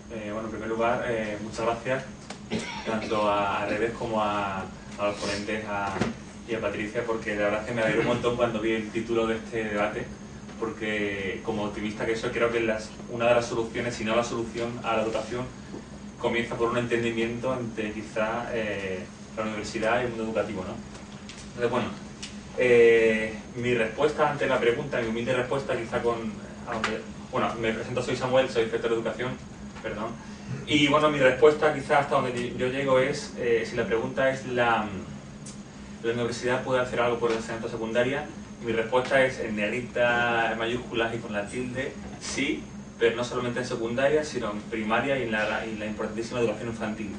Bueno, en primer lugar, muchas gracias tanto a Redes como a los ponentes y a Patricia, porque la verdad es que me alegró un montón cuando vi el título de este debate, porque como optimista que soy, creo que una de las soluciones, si no la solución a la educación, comienza por un entendimiento entre quizá la universidad y el mundo educativo, ¿no? Entonces, bueno, mi respuesta ante la pregunta, mi humilde respuesta quizá bueno, me presento, soy Samuel, soy inspector de educación, perdón, y bueno, mi respuesta quizá hasta donde yo llego es, si la pregunta es ¿la universidad puede hacer algo por la enseñanza secundaria? Mi respuesta es en negrita, en mayúsculas y con la tilde, sí, pero no solamente en secundaria, sino en primaria y en la importantísima educación infantil.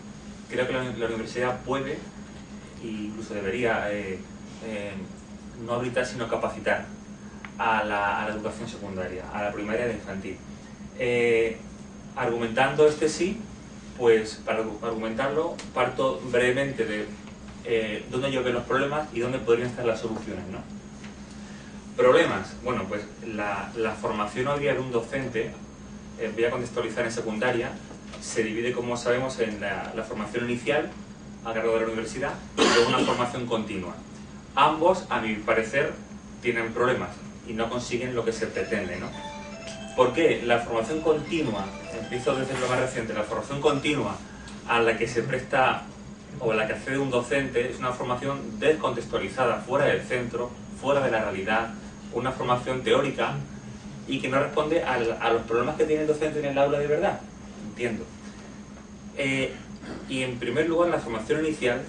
Creo que la universidad puede, e incluso debería, no habilitar sino capacitar a la educación secundaria, a la primaria y a la infantil. Argumentando este sí, pues para argumentarlo parto brevemente de dónde yo veo los problemas y dónde podrían estar las soluciones, ¿no? Problemas. Bueno, pues la formación hoy día de un docente, voy a contextualizar en secundaria, se divide, como sabemos, en la formación inicial a cargo de la universidad y luego una formación continua. Ambos, a mi parecer, tienen problemas y no consiguen lo que se pretende, ¿no? ¿Por qué? La formación continua, empiezo desde lo más reciente, la formación continua a la que se presta o a la que accede un docente es una formación descontextualizada, fuera del centro, fuera de la realidad, una formación teórica y que no responde a los problemas que tiene el docente en el aula de verdad. Entiendo. Y en primer lugar, la formación inicial,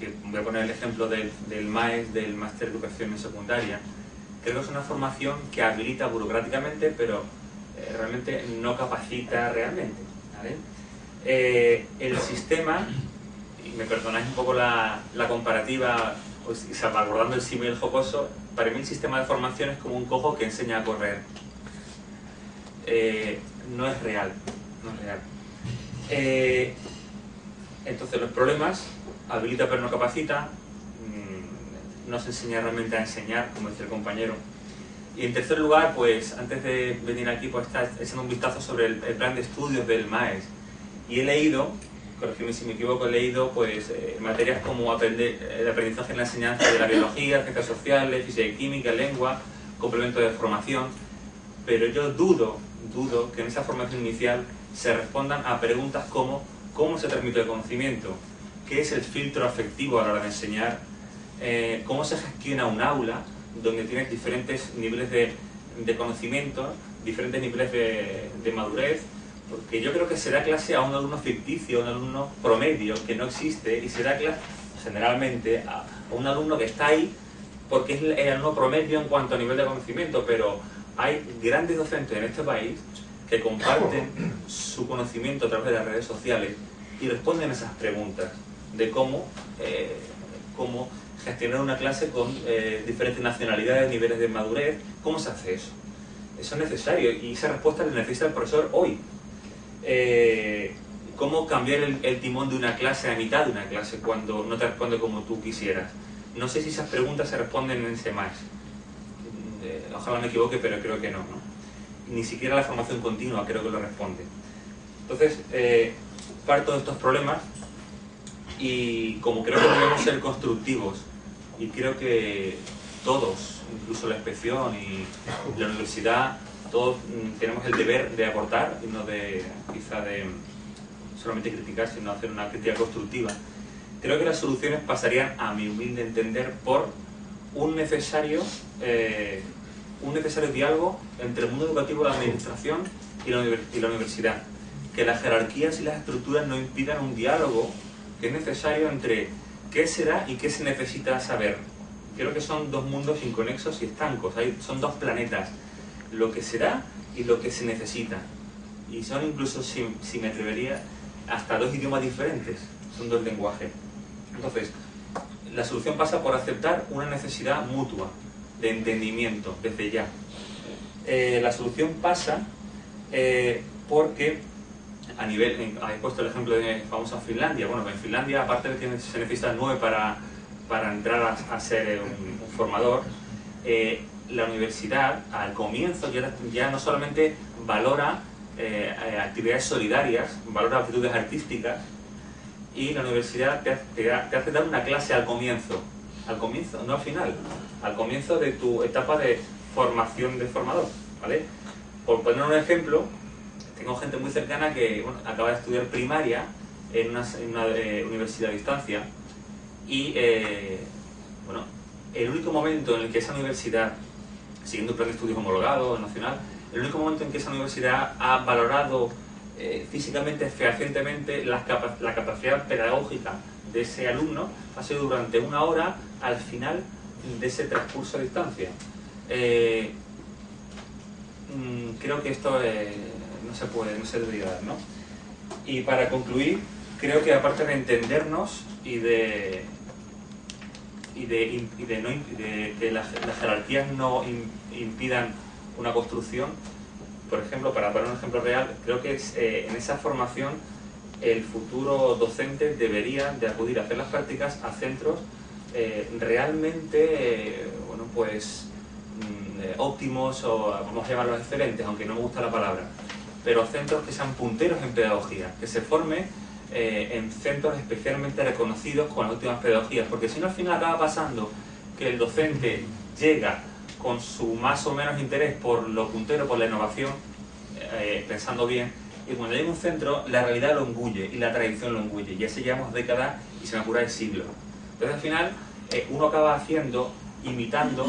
que voy a poner el ejemplo del MAES, del Máster de Educación en Secundaria, creo que es una formación que habilita burocráticamente, pero realmente no capacita realmente, ¿vale? El sistema, y me perdonáis un poco la comparativa, pues, salvaguardando el símil jocoso, para mí el sistema de formación es como un cojo que enseña a correr. No es real, no es real. Entonces los problemas, habilita pero no capacita, no se enseña realmente a enseñar, como dice el compañero. Y en tercer lugar, pues antes de venir aquí, pues está echando un vistazo sobre el plan de estudios del MAES. Y he leído, corregidme si me equivoco, he leído pues materias como el aprendizaje en la enseñanza de la biología, ciencias sociales, física y química, lengua, complemento de formación, pero yo dudo que en esa formación inicial se respondan a preguntas como ¿cómo se transmite el conocimiento? ¿Qué es el filtro afectivo a la hora de enseñar? ¿Cómo se gestiona un aula donde tienes diferentes niveles de conocimiento, diferentes niveles de madurez? Porque yo creo que se da clase a un alumno ficticio, a un alumno promedio que no existe, y se da clase generalmente a un alumno que está ahí porque es el alumno promedio en cuanto a nivel de conocimiento, pero hay grandes docentes en este país que comparten su conocimiento a través de las redes sociales y responden a esas preguntas de cómo gestionar una clase con diferentes nacionalidades, niveles de madurez. ¿Cómo se hace eso? Eso es necesario y esa respuesta la necesita el profesor hoy. ¿Cómo cambiar el timón de una clase a mitad de una clase cuando no te responde como tú quisieras? No sé si esas preguntas se responden en ese MAES. Ojalá me equivoque, pero creo que no, ¿no? Ni siquiera la formación continua creo que lo responde. Entonces, parto de estos problemas y como creo que debemos ser constructivos y creo que todos, incluso la inspección y la universidad, todos tenemos el deber de aportar y no quizá de solamente criticar, sino hacer una crítica constructiva. Creo que las soluciones pasarían, a mi humilde entender, por un necesario diálogo entre el mundo educativo, la administración y la universidad. Que las jerarquías y las estructuras no impidan un diálogo que es necesario entre qué será y qué se necesita saber. Creo que son dos mundos inconexos y estancos, son dos planetas, lo que será y lo que se necesita. Y son incluso, si me atrevería, hasta dos idiomas diferentes, son dos lenguajes. Entonces, la solución pasa por aceptar una necesidad mutua de entendimiento desde ya. La solución pasa porque a nivel, habéis puesto el ejemplo de famosa Finlandia. Bueno, en Finlandia, aparte de que se necesitan 9 para entrar a ser un formador, la universidad al comienzo ya no solamente valora actividades solidarias, valora actitudes artísticas, y la universidad te hace dar una clase al comienzo, no al final, al comienzo de tu etapa de formación de formador, ¿vale? Por poner un ejemplo, tengo gente muy cercana que acaba de estudiar primaria en una universidad a distancia y bueno, el único momento en el que esa universidad, siguiendo un plan de estudios homologado nacional, el único momento en que esa universidad ha valorado físicamente, fehacientemente la capacidad pedagógica de ese alumno ha sido durante 1 hora al final de ese transcurso a distancia. Creo que esto no se debería dar, ¿no? Y para concluir, creo que aparte de entendernos y de que las jerarquías no impidan una construcción, por ejemplo, para poner un ejemplo real, creo que en esa formación el futuro docente debería de acudir a hacer las prácticas a centros realmente bueno, pues óptimos, o vamos a llamarlos excelentes, aunque no me gusta la palabra, pero centros que sean punteros en pedagogía, que se formen en centros especialmente reconocidos con las últimas pedagogías, porque si no al final acaba pasando que el docente llega con su más o menos interés por lo puntero, por la innovación, pensando bien, y cuando llega a un centro la realidad lo engulle y la tradición lo engulle, y así llevamos décadas y se me apura el siglo. Entonces al final uno acaba imitando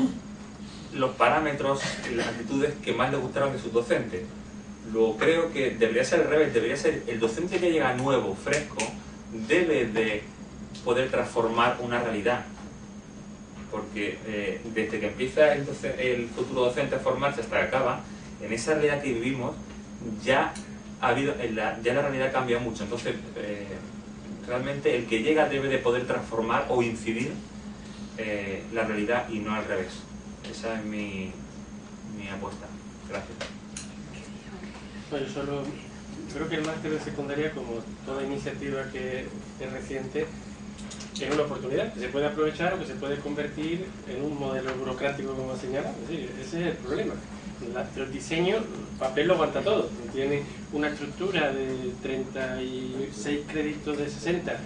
los parámetros y las actitudes que más le gustaron de sus docentes. Luego creo que debería ser al revés, debería ser el docente que llega nuevo, fresco, debe de poder transformar una realidad, porque desde que empieza el futuro docente a formarse hasta que acaba, en esa realidad que vivimos ya la realidad cambia mucho. Entonces realmente el que llega debe de poder transformar o incidir la realidad y no al revés. Esa es mi apuesta. Gracias. Bueno, yo creo que el máster de secundaria, como toda iniciativa que es reciente, es una oportunidad que se puede aprovechar o que se puede convertir en un modelo burocrático, como ha señalado. Sí, ese es el problema. El diseño, el papel lo aguanta todo. Tiene una estructura de 36 créditos de 60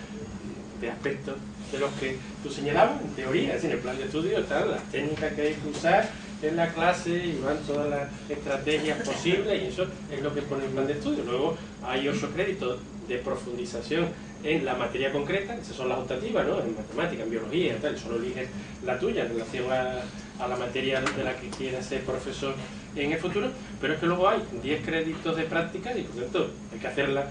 de aspectos de los que tú señalabas, en teoría, en el plan de estudio están las técnicas que hay que usar en la clase y van todas las estrategias posibles, y eso es lo que pone el plan de estudio. Luego hay 8 créditos de profundización en la materia concreta, esas son las optativas, ¿no? En matemática, en biología, tal, solo eliges la tuya en relación a la materia de la que quieras ser profesor en el futuro, pero es que luego hay 10 créditos de práctica y por tanto hay que hacerla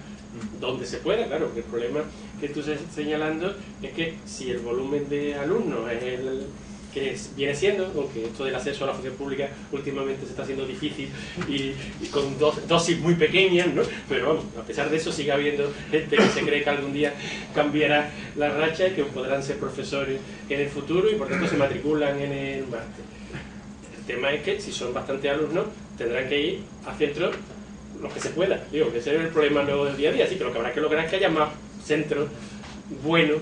donde se pueda, claro, porque el problema que tú estás señalando es que si el volumen de alumnos es el que viene siendo, aunque esto del acceso a la función pública últimamente se está haciendo difícil y con dosis muy pequeñas, ¿no? Pero vamos, a pesar de eso sigue habiendo gente que se cree que algún día cambiará la racha y que podrán ser profesores en el futuro y por tanto se matriculan en el máster. El tema es que si son bastantes alumnos tendrán que ir a centros los que se pueda. Digo, que ese es el problema luego del día a día, así que lo que habrá que lograr es que haya más centros buenos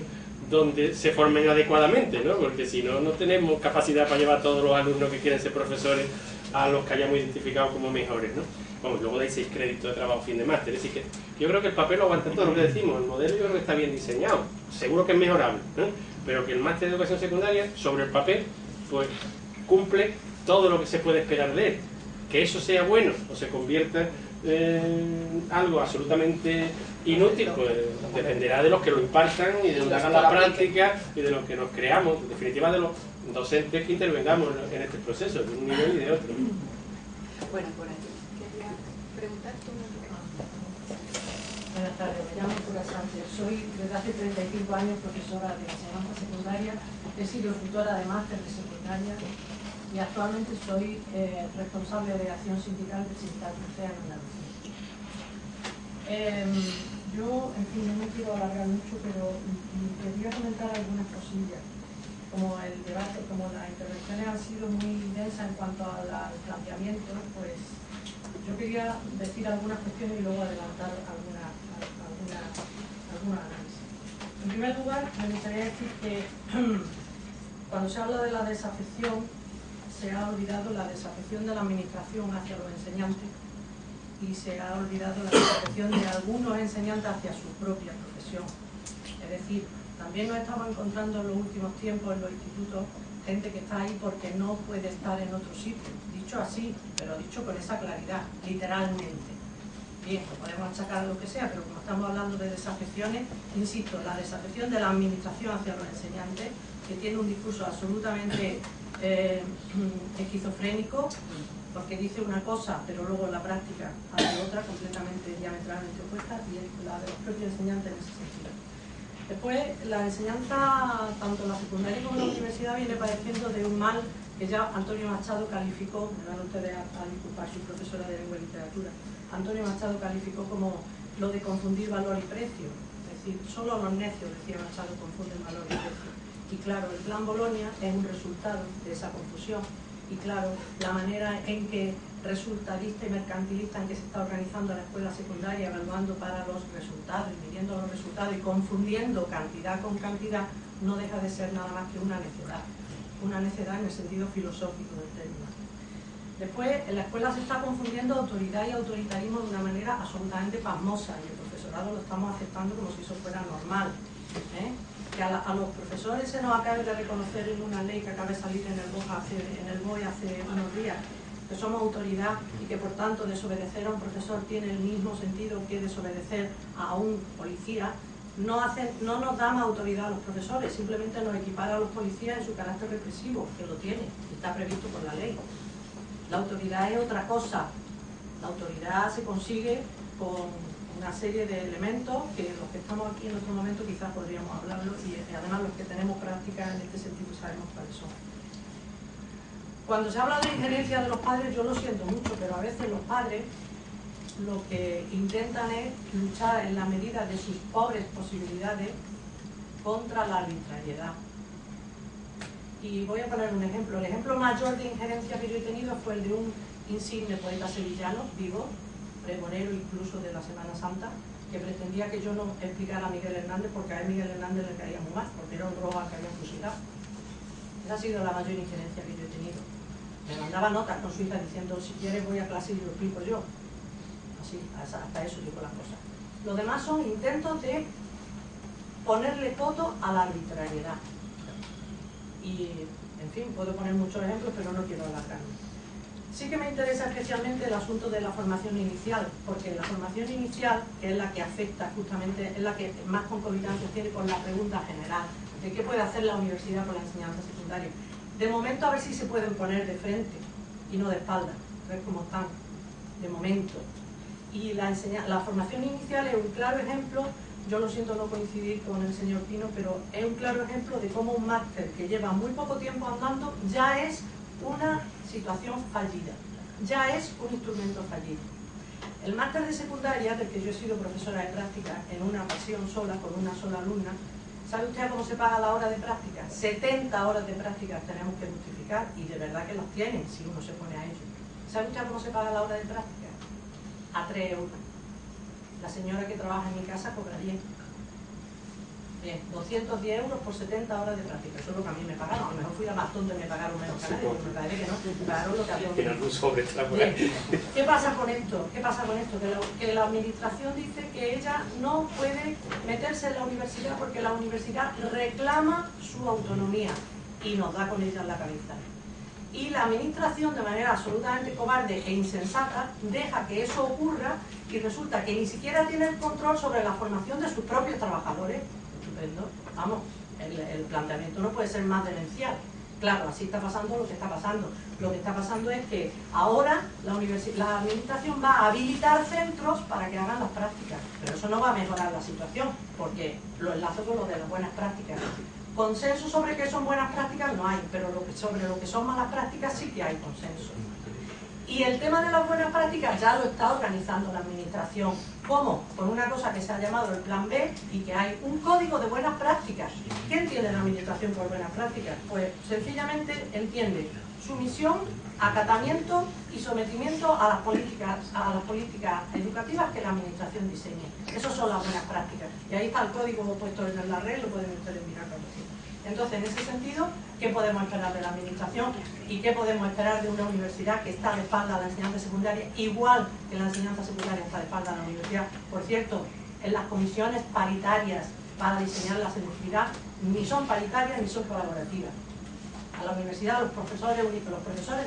donde se formen adecuadamente, ¿no? Porque si no, no tenemos capacidad para llevar a todos los alumnos que quieren ser profesores a los que hayamos identificado como mejores, ¿no? Vamos, luego hay 6 créditos de trabajo fin de máster, es decir que yo creo que el papel lo aguanta todo lo que decimos, el modelo yo creo que está bien diseñado, seguro que es mejorable, ¿no? Pero que el máster de educación secundaria, sobre el papel, pues cumple todo lo que se puede esperar de él. Que eso sea bueno o se convierta en algo absolutamente inútil, pues dependerá de los que lo impartan y de los que hagan la práctica y de los que nos creamos, en definitiva de los docentes que intervengamos en este proceso, de un nivel y de otro. Bueno, por aquí. Quería preguntar tú. Buenas tardes, me llamo Pura Sánchez. Soy desde hace 35 años profesora de enseñanza secundaria, he sido tutora de máster de secundaria y actualmente soy responsable de acción sindical del sindicato CEA en Andalucía. Yo, en fin, no me quiero alargar mucho, pero quería comentar algunas cosillas. Como el debate, como las intervenciones han sido muy densas en cuanto al planteamiento, pues yo quería decir algunas cuestiones y luego adelantar alguna análisis. En primer lugar, me gustaría decir que cuando se habla de la desafección, se ha olvidado la desafección de la administración hacia los enseñantes y se ha olvidado la percepción de algunos enseñantes hacia su propia profesión. Es decir, también nos estamos encontrando en los últimos tiempos en los institutos gente que está ahí porque no puede estar en otro sitio. Dicho así, pero dicho con esa claridad, literalmente. Bien, pues podemos achacar lo que sea, pero como estamos hablando de desafecciones, insisto, la desafección de la administración hacia los enseñantes, que tiene un discurso absolutamente esquizofrénico, porque dice una cosa, pero luego en la práctica hace otra, completamente diametralmente opuesta, y es la de los propios enseñantes en ese sentido. Después, la enseñanza, tanto en la secundaria como en la universidad, viene padeciendo de un mal que ya Antonio Machado calificó, me van ustedes a disculpar, soy profesora de lengua y literatura, Antonio Machado calificó como lo de confundir valor y precio. Es decir, solo los necios, decía Machado, confunden valor y precio. Y claro, el plan Bolonia es un resultado de esa confusión. Y claro, la manera en que resultadista y mercantilista en que se está organizando la escuela secundaria, evaluando para los resultados y midiendo los resultados y confundiendo cantidad con cantidad, no deja de ser nada más que una necedad en el sentido filosófico del término. Después, en la escuela se está confundiendo autoridad y autoritarismo de una manera absolutamente pasmosa, y el profesorado lo estamos aceptando como si eso fuera normal. Que a los profesores se nos acabe de reconocer en una ley que acaba de salir en el BOE hace unos días, que somos autoridad y que por tanto desobedecer a un profesor tiene el mismo sentido que desobedecer a un policía. No nos da más autoridad a los profesores, simplemente nos equipara a los policías en su carácter represivo, que lo tiene, está previsto por la ley. La autoridad es otra cosa. La autoridad se consigue con una serie de elementos que los que estamos aquí en otro momento quizás podríamos hablarlo, y además los que tenemos práctica en este sentido sabemos cuáles son. Cuando se habla de injerencia de los padres, yo lo siento mucho, pero a veces los padres lo que intentan es luchar en la medida de sus pobres posibilidades contra la arbitrariedad. Y voy a poner un ejemplo. El ejemplo mayor de injerencia que yo he tenido fue el de un insigne poeta sevillano, vivo, pregonero incluso de la Semana Santa, que pretendía que yo no explicara a Miguel Hernández porque a él Miguel Hernández le caía muy mal, porque era un roja que había fusilado. Esa ha sido la mayor injerencia que yo he tenido. Me mandaba notas con su hija diciendo, si quieres voy a clase y lo explico yo. Así, hasta eso llegó la cosa. Lo demás son intentos de ponerle coto a la arbitrariedad. Y, en fin, puedo poner muchos ejemplos, pero no quiero alargarme. Sí que me interesa especialmente el asunto de la formación inicial, porque la formación inicial, que es la que afecta justamente, es la que más concomitancia tiene con la pregunta general de qué puede hacer la universidad con la enseñanza secundaria. De momento a ver si se pueden poner de frente y no de espalda, a ver cómo están, de momento. Y la formación inicial es un claro ejemplo, yo lo siento no coincidir con el señor Pino, pero es un claro ejemplo de cómo un máster que lleva muy poco tiempo andando ya es una situación fallida, ya es un instrumento fallido. El máster de secundaria, del que yo he sido profesora de práctica en una ocasión sola, con una sola alumna, ¿sabe usted cómo se paga la hora de práctica? 70 horas de práctica tenemos que justificar, y de verdad que las tienen si uno se pone a ello. ¿Sabe usted cómo se paga la hora de práctica? A 3 euros. La señora que trabaja en mi casa cobra 10. Bien, 210 euros por 70 horas de práctica. Eso es lo que a mí me pagaron. A lo mejor fui la más tonta y me pagaron menos que a nadie, pero me parece que no, me pagaron lo que había. ¿Qué pasa con esto? ¿Qué pasa con esto? Que la administración dice que ella no puede meterse en la universidad porque la universidad reclama su autonomía y nos da con ella en la cabeza. Y la administración, de manera absolutamente cobarde e insensata, deja que eso ocurra y resulta que ni siquiera tiene el control sobre la formación de sus propios trabajadores. Estupendo. Vamos, el planteamiento no puede ser más demencial. Claro, así está pasando lo que está pasando. Lo que está pasando es que ahora la administración va a habilitar centros para que hagan las prácticas, pero eso no va a mejorar la situación, porque lo enlazo con lo de las buenas prácticas. Consenso sobre qué son buenas prácticas no hay, pero sobre lo que son malas prácticas sí que hay consenso. Y el tema de las buenas prácticas ya lo está organizando la administración. ¿Cómo? Con una cosa que se ha llamado el Plan B y que hay un código de buenas prácticas. ¿Qué entiende la administración por buenas prácticas? Pues sencillamente entiende sumisión, acatamiento y sometimiento a las políticas educativas que la administración diseñe. Esas son las buenas prácticas. Y ahí está el código puesto en la red, lo pueden ustedes mirar cuando quieran. Entonces, en ese sentido, ¿qué podemos esperar de la administración y qué podemos esperar de una universidad que está de espalda a la enseñanza secundaria, igual que la enseñanza secundaria está de espalda a la universidad? Por cierto, en las comisiones paritarias para diseñar la selectividad ni son paritarias ni son colaborativas. A la universidad, los profesores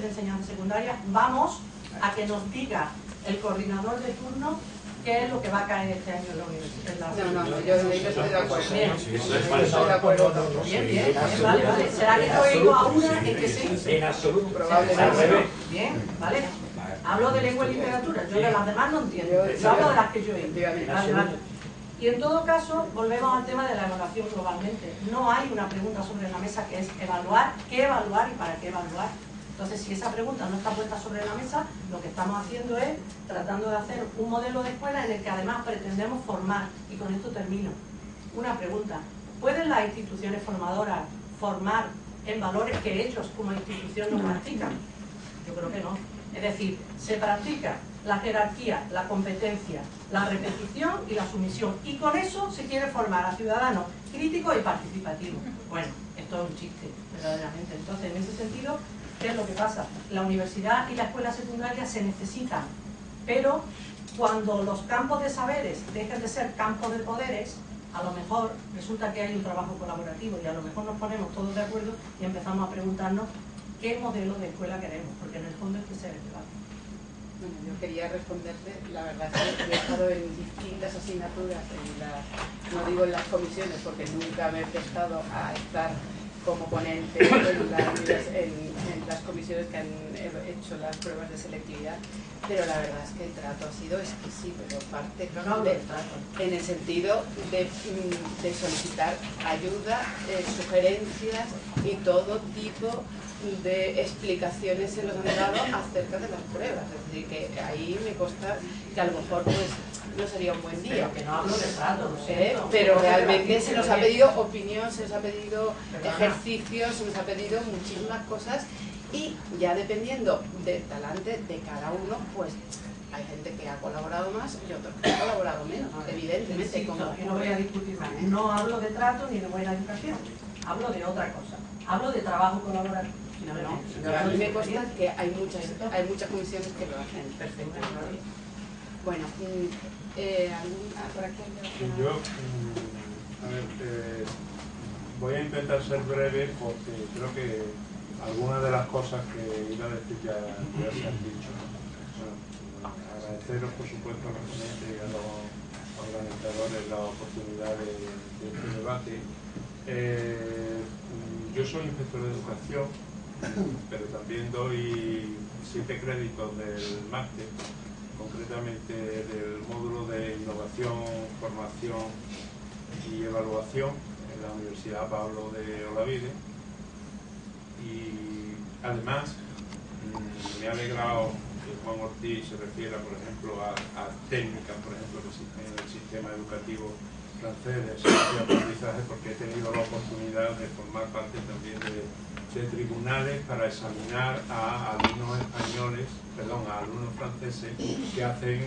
de enseñanza secundaria, vamos a que nos diga el coordinador de turno qué es lo que va a caer este año en la universidad. No, yo estoy de acuerdo. Bien. Estoy de acuerdo. Bien, vale. ¿Será que yo oigo a una en que sí? En absoluto. Probablemente. Bien, vale. Hablo de lengua y literatura, yo de las demás no entiendo. Yo hablo de las que yo he oído. Vale. Y en todo caso, volvemos al tema de la evaluación globalmente. No hay una pregunta sobre la mesa que es evaluar, qué evaluar y para qué evaluar. Entonces, si esa pregunta no está puesta sobre la mesa, lo que estamos haciendo es tratando de hacer un modelo de escuela en el que además pretendemos formar. Y con esto termino. Una pregunta. ¿Pueden las instituciones formadoras formar en valores que ellos como institución no practican? Yo creo que no. Es decir, se practica la jerarquía, la competencia, la repetición y la sumisión. Y con eso se quiere formar a ciudadanos críticos y participativos. Bueno, esto es un chiste, verdaderamente. Entonces, en ese sentido, ¿qué es lo que pasa? La universidad y la escuela secundaria se necesitan, pero cuando los campos de saberes dejan de ser campos de poderes, a lo mejor resulta que hay un trabajo colaborativo y a lo mejor nos ponemos todos de acuerdo y empezamos a preguntarnos qué modelo de escuela queremos, porque en el fondo es que se debate. Bueno, yo quería responderte, la verdad es que he estado en distintas asignaturas, no digo en las comisiones porque nunca me he prestado a estar como ponente en las comisiones que han hecho las pruebas de selectividad, pero la verdad es que el trato ha sido exquisito por parte en el sentido de solicitar ayuda, sugerencias y todo tipo de explicaciones se los han dado acerca de las pruebas. Es decir, que ahí me consta que a lo mejor pues no sería un buen día. Pero que no hablo de trato, pero realmente se nos ha pedido opinión, se nos ha pedido ejercicios, se nos ha pedido muchísimas cosas y ya dependiendo del talante de cada uno, pues hay gente que ha colaborado más y otros que han colaborado menos, evidentemente. Y no voy a discutir más. No hablo de trato ni de buena educación, hablo de otra cosa. Hablo de trabajo colaborativo. A mí me consta que hay muchas comisiones que lo hacen perfectamente. Bueno, por aquí yo, a ver, voy a intentar ser breve porque creo que algunas de las cosas que iba a decir ya se han dicho. Bueno, agradeceros por supuesto a los ponentes y a los organizadores la oportunidad de este debate. Yo soy inspector de educación, pero también doy 7 créditos del máster, concretamente del módulo de innovación, formación y evaluación en la Universidad Pablo de Olavide. Y además me ha alegrado que Juan Ortiz se refiera, por ejemplo, a técnicas, por ejemplo, que existen en el sistema educativo francés de aprendizaje, porque he tenido la oportunidad de formar parte también de tribunales para examinar a alumnos españoles, perdón, a alumnos franceses que hacen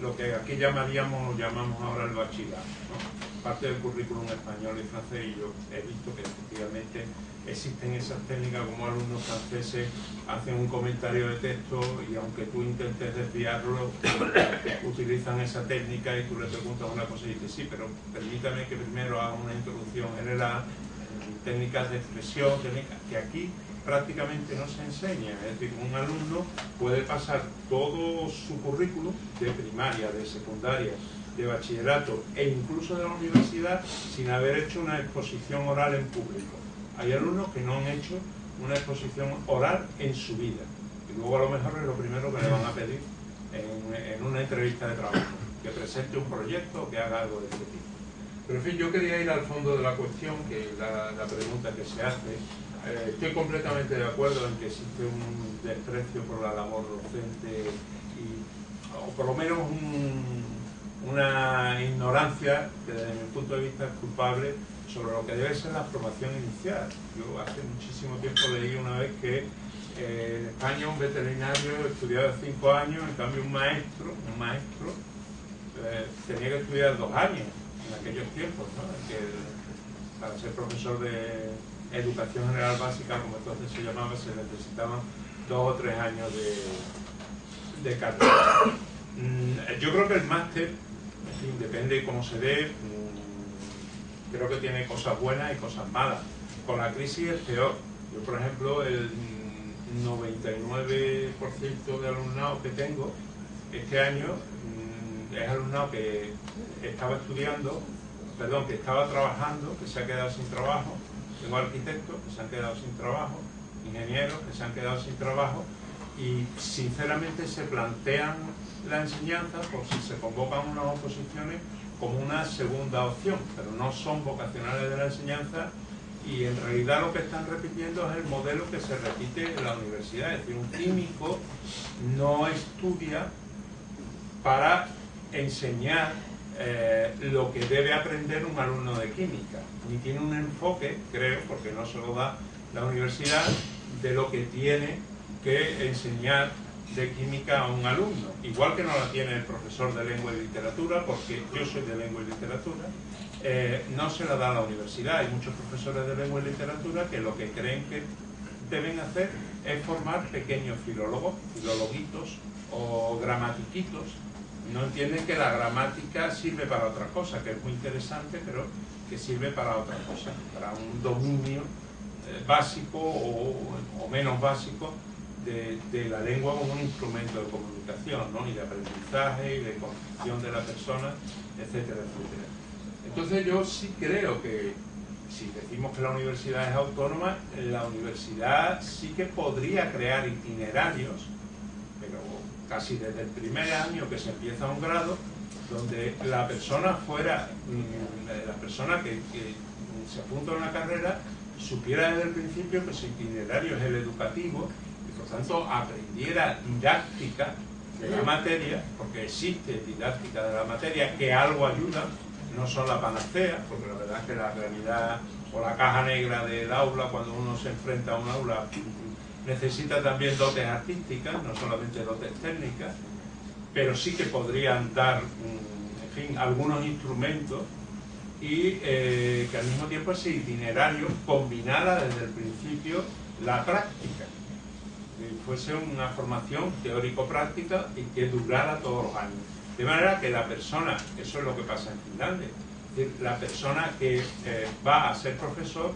lo que aquí llamamos ahora el bachillerato, ¿no? Parte del currículum español y francés, y yo he visto que efectivamente existen esas técnicas, como alumnos franceses hacen un comentario de texto y aunque tú intentes desviarlo, utilizan esa técnica y tú le preguntas una cosa y dices, sí, pero permítame que primero haga una introducción general, técnicas de expresión, técnicas que aquí prácticamente no se enseñan. Es decir, un alumno puede pasar todo su currículum de primaria, de secundaria, de bachillerato e incluso de la universidad sin haber hecho una exposición oral en público. Hay alumnos que no han hecho una exposición oral en su vida y luego a lo mejor es lo primero que le van a pedir en una entrevista de trabajo, que presente un proyecto o que haga algo de este tipo. Pero en fin, yo quería ir al fondo de la cuestión, que es la pregunta que se hace. Estoy completamente de acuerdo en que existe un desprecio por la labor docente o por lo menos una ignorancia que desde mi punto de vista es culpable sobre lo que debe ser la formación inicial. Yo hace muchísimo tiempo leí una vez que en España un veterinario estudiaba 5 años, en cambio un maestro tenía que estudiar 2 años en aquellos tiempos, ¿no? para ser profesor de educación general básica, como entonces se llamaba, se necesitaban 2 o 3 años de carrera. Yo creo que el máster, en fin, depende de cómo se dé, creo que tiene cosas buenas y cosas malas. Con la crisis es peor. Yo, por ejemplo, el 99% de alumnado que tengo este año es alumnado que estaba estudiando, perdón, que estaba trabajando, que se ha quedado sin trabajo. Tengo arquitectos que se han quedado sin trabajo, ingenieros que se han quedado sin trabajo, y sinceramente se plantean la enseñanza, por si se convocan unas oposiciones, como una segunda opción, pero no son vocacionales de la enseñanza, y en realidad lo que están repitiendo es el modelo que se repite en la universidad. Es decir, un químico no estudia para enseñar lo que debe aprender un alumno de química, ni tiene un enfoque, creo, porque no se lo da la universidad, de lo que tiene que enseñar de química a un alumno, igual que no la tiene el profesor de lengua y literatura, porque yo soy de lengua y literatura, no se la da a la universidad. Hay muchos profesores de lengua y literatura que lo que creen que deben hacer es formar pequeños filólogos, filologuitos o gramatiquitos. No entienden que la gramática sirve para otra cosa, que es muy interesante, pero que sirve para otra cosa, para un dominio básico o menos básico de la lengua como un instrumento de comunicación, ¿no? Y de aprendizaje y de construcción de la persona, etcétera, etcétera. Entonces yo sí creo que, si decimos que la universidad es autónoma, la universidad sí que podría crear itinerarios, pero casi desde el primer año que se empieza un grado, donde la persona fuera, la persona que se apunta a una carrera, supiera desde el principio que su itinerario es el educativo, y por tanto aprendiera didáctica de la materia, porque existe didáctica de la materia que algo ayuda, no son la panacea, porque la verdad es que la realidad o la caja negra del aula, cuando uno se enfrenta a un aula, necesita también dotes artísticas, no solamente dotes técnicas, pero sí que podrían dar, en fin, algunos instrumentos, y que al mismo tiempo ese itinerario combinara desde el principio la práctica, que fuese una formación teórico-práctica y que durara todos los años. De manera que la persona, eso es lo que pasa en Finlandia, es decir, la persona que va a ser profesor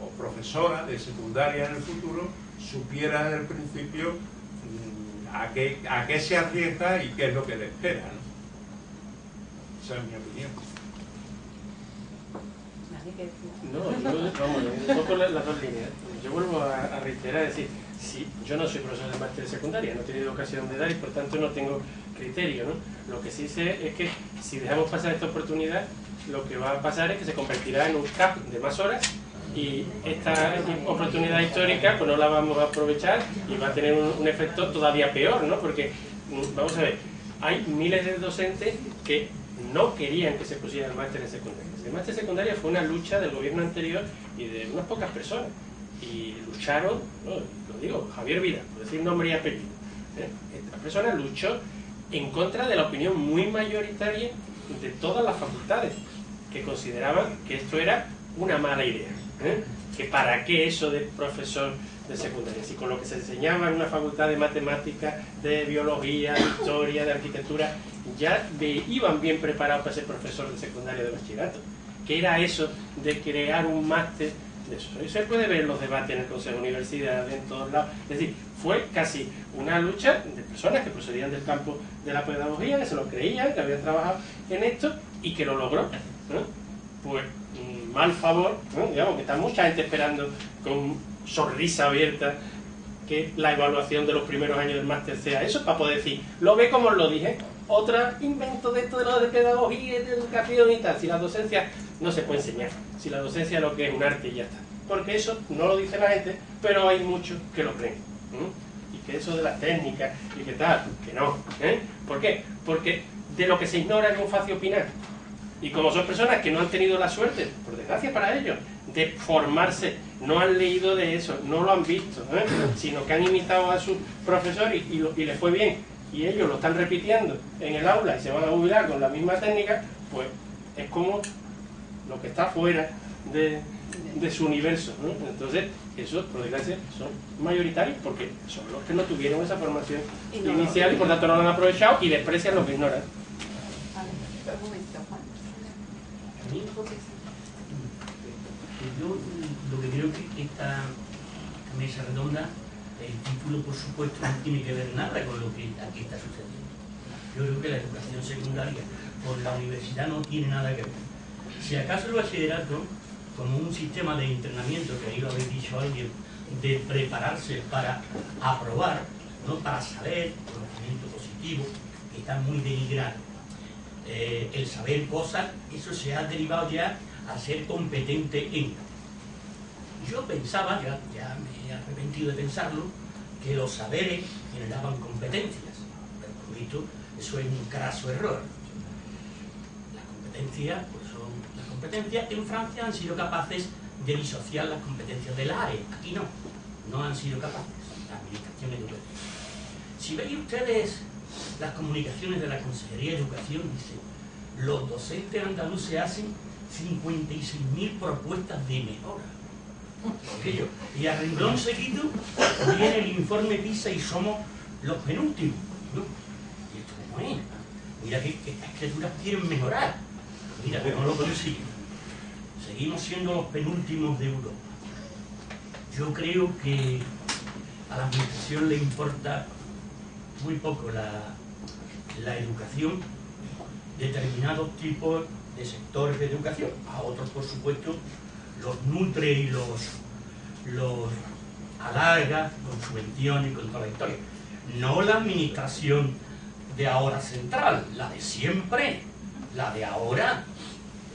o profesora de secundaria en el futuro, supiera desde el principio a qué se arriesga y qué es lo que le espera, ¿no? Esa es mi opinión. No, vamos, un poco las dos líneas. Yo vuelvo a reiterar, decir, sí, yo no soy profesor de máster de secundaria, no he tenido ocasión de dar y por tanto no tengo criterio, ¿no? Lo que sí sé es que si dejamos pasar esta oportunidad, lo que va a pasar es que se convertirá en un CAP de más horas, y esta oportunidad histórica pues no la vamos a aprovechar y va a tener un efecto todavía peor, ¿no? Porque, vamos a ver, hay miles de docentes que no querían que se pusiera el máster en secundaria. El máster en secundaria fue una lucha del gobierno anterior y de unas pocas personas, y lucharon, ¿no? Lo digo, Javier Vidal, por decir nombre y apellido, esta persona luchó en contra de la opinión muy mayoritaria de todas las facultades, que consideraban que esto era una mala idea, que para qué eso de profesor de secundaria, si con lo que se enseñaba en una facultad de matemáticas, de biología, de historia, de arquitectura, ya iban bien preparados para ser profesor de secundaria, de bachillerato. ¿Qué era eso de crear un máster de eso? Eso se puede ver en los debates en el Consejo de Universidad, en todos lados. Es decir, fue casi una lucha de personas que procedían del campo de la pedagogía, que se lo creían, que habían trabajado en esto y que lo logró, ¿no? Pues mal favor, ¿no? Digamos que está mucha gente esperando con sonrisa abierta que la evaluación de los primeros años del máster sea eso, para poder decir, lo ve como os lo dije, otra invento de esto de lo de pedagogía y de educación y tal. Si la docencia no se puede enseñar, si la docencia lo que es un arte y ya está, porque eso no lo dice la gente, pero hay muchos que lo creen, y que eso de las técnicas y que tal, que no, ¿por qué? Porque de lo que se ignora es muy fácil opinar, y como son personas que no han tenido la suerte, por desgracia para ellos, de formarse, no han leído de eso, no lo han visto, sino que han imitado a su profesor y les fue bien, y ellos lo están repitiendo en el aula y se van a jubilar con la misma técnica, pues es como lo que está fuera de su universo, ¿no? Entonces, esos, por desgracia, son mayoritarios porque son los que no tuvieron esa formación inicial y por tanto no lo han aprovechado y desprecian lo que ignoran. Un momento, Juan. Yo lo que creo que esta mesa redonda, el título por supuesto no tiene que ver nada con lo que aquí está sucediendo. Yo creo que la educación secundaria por la universidad no tiene nada que ver. Si acaso el bachillerato, como un sistema de entrenamiento, que ahí lo habéis dicho alguien, de prepararse para aprobar, no para saber, conocimiento positivo, que está muy denigrado. El saber cosas, eso se ha derivado ya a ser competente en. Yo pensaba, ya me he arrepentido de pensarlo, que los saberes generaban competencias, pero por visto eso es un craso error. Las competencias, pues son las competencias. En Francia han sido capaces de disociar las competencias del área, aquí no han sido capaces, la administración educativa. Si veis ustedes las comunicaciones de la Consejería de Educación, dice, los docentes andaluces hacen 56.000 propuestas de mejora. Y a renglón seguido viene el informe PISA y somos los penúltimos, ¿no? ¿Y esto cómo es? Mira que estas criaturas quieren mejorar. Mira, pero no lo consiguen. Seguimos siendo los penúltimos de Europa. Yo creo que a la administración le importa muy poco la educación, determinados tipos de sectores de educación. A otros, por supuesto, los nutre y los alarga con subvenciones y con toda la historia. No la administración de ahora central, la de siempre, la de ahora,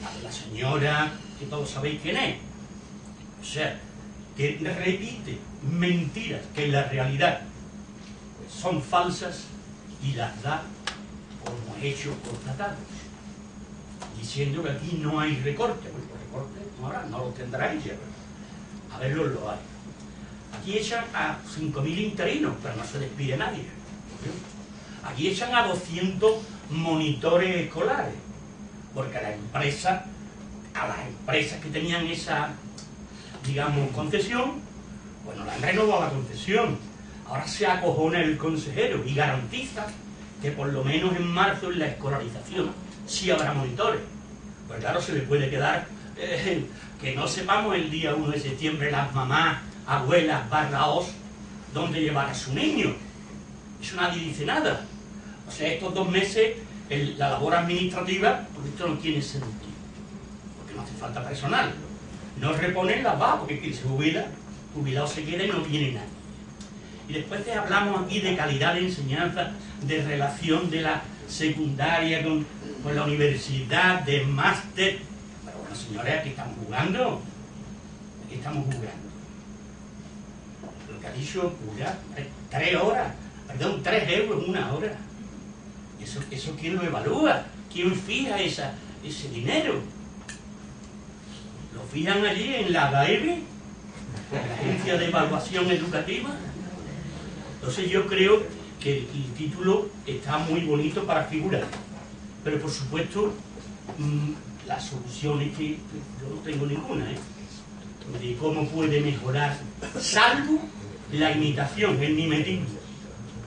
la de la señora que todos sabéis quién es. O sea, que repite mentiras que en la realidad pues, son falsas y las da como hechos constatados, diciendo que aquí no hay recorte. Pues los recortes no los tendrá ella, a verlos lo hay. Aquí echan a 5.000 interinos, pero no se despide nadie. Aquí echan a 200 monitores escolares, porque a las empresas que tenían esa, digamos, concesión, bueno, la han renovado la concesión. Ahora se acojona el consejero y garantiza que por lo menos en marzo en la escolarización sí habrá monitores. Pues claro, se le puede quedar que no sepamos el día 1 de septiembre las mamás, abuelas, barraos, dónde llevar a su niño. Eso nadie dice nada. O sea, estos 2 meses la labor administrativa, porque esto no tiene sentido, porque no hace falta personal. No reponen las bajas, porque quien se jubila, jubilado se queda y no viene nadie. Y después te hablamos aquí de calidad de enseñanza, de relación de la secundaria con la universidad, de máster. Pero bueno, señores, aquí estamos jugando. Aquí estamos jugando. Lo que ha dicho Pura, 3 horas, perdón, 3 euros 1 hora. ¿Eso quién lo evalúa? ¿Quién fija ese dinero? ¿Lo fijan allí en la AGAEB, la Agencia de Evaluación Educativa? Entonces yo creo que el título está muy bonito para figurar, pero por supuesto las soluciones que yo no tengo ninguna, de cómo puede mejorar, salvo la imitación, el mimetismo,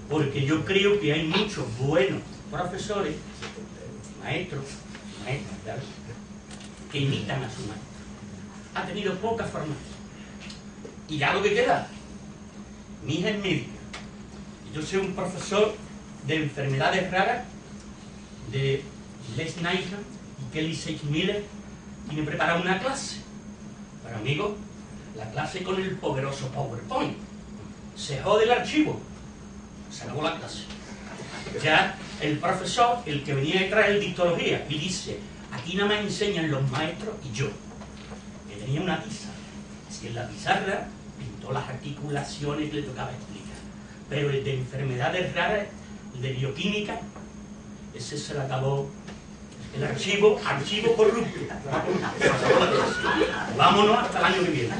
porque yo creo que hay muchos buenos profesores, maestros, maestras, que imitan a su maestro. Ha tenido poca formación. Y ya lo que queda, mi hija es médica. Yo soy un profesor de enfermedades raras de Les Nyhan y Kelly Sage Miller y me prepara una clase. Pero amigos, la clase con el poderoso PowerPoint. Se jode el archivo. Se acabó la clase. Ya el profesor, el que venía detrás de dictología, y dice, aquí nada más enseñan los maestros y yo. Que tenía una tiza. Si en la pizarra pintó las articulaciones que le tocaba explicar. Pero el de enfermedades raras, el de bioquímica, ese se le acabó el archivo corrupto. Vámonos hasta el año que viene.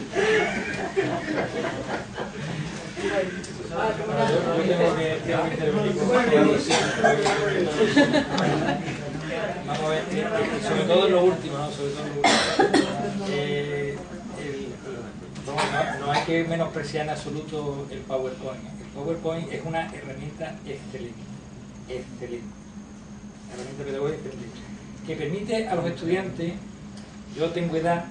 Vamos a ver, sobre todo en lo último, ¿no? Sobre todo en lo último. que menospreciar en absoluto el PowerPoint. El PowerPoint es una herramienta excelente, herramienta pedagógica excelente, que permite a los estudiantes, yo tengo edad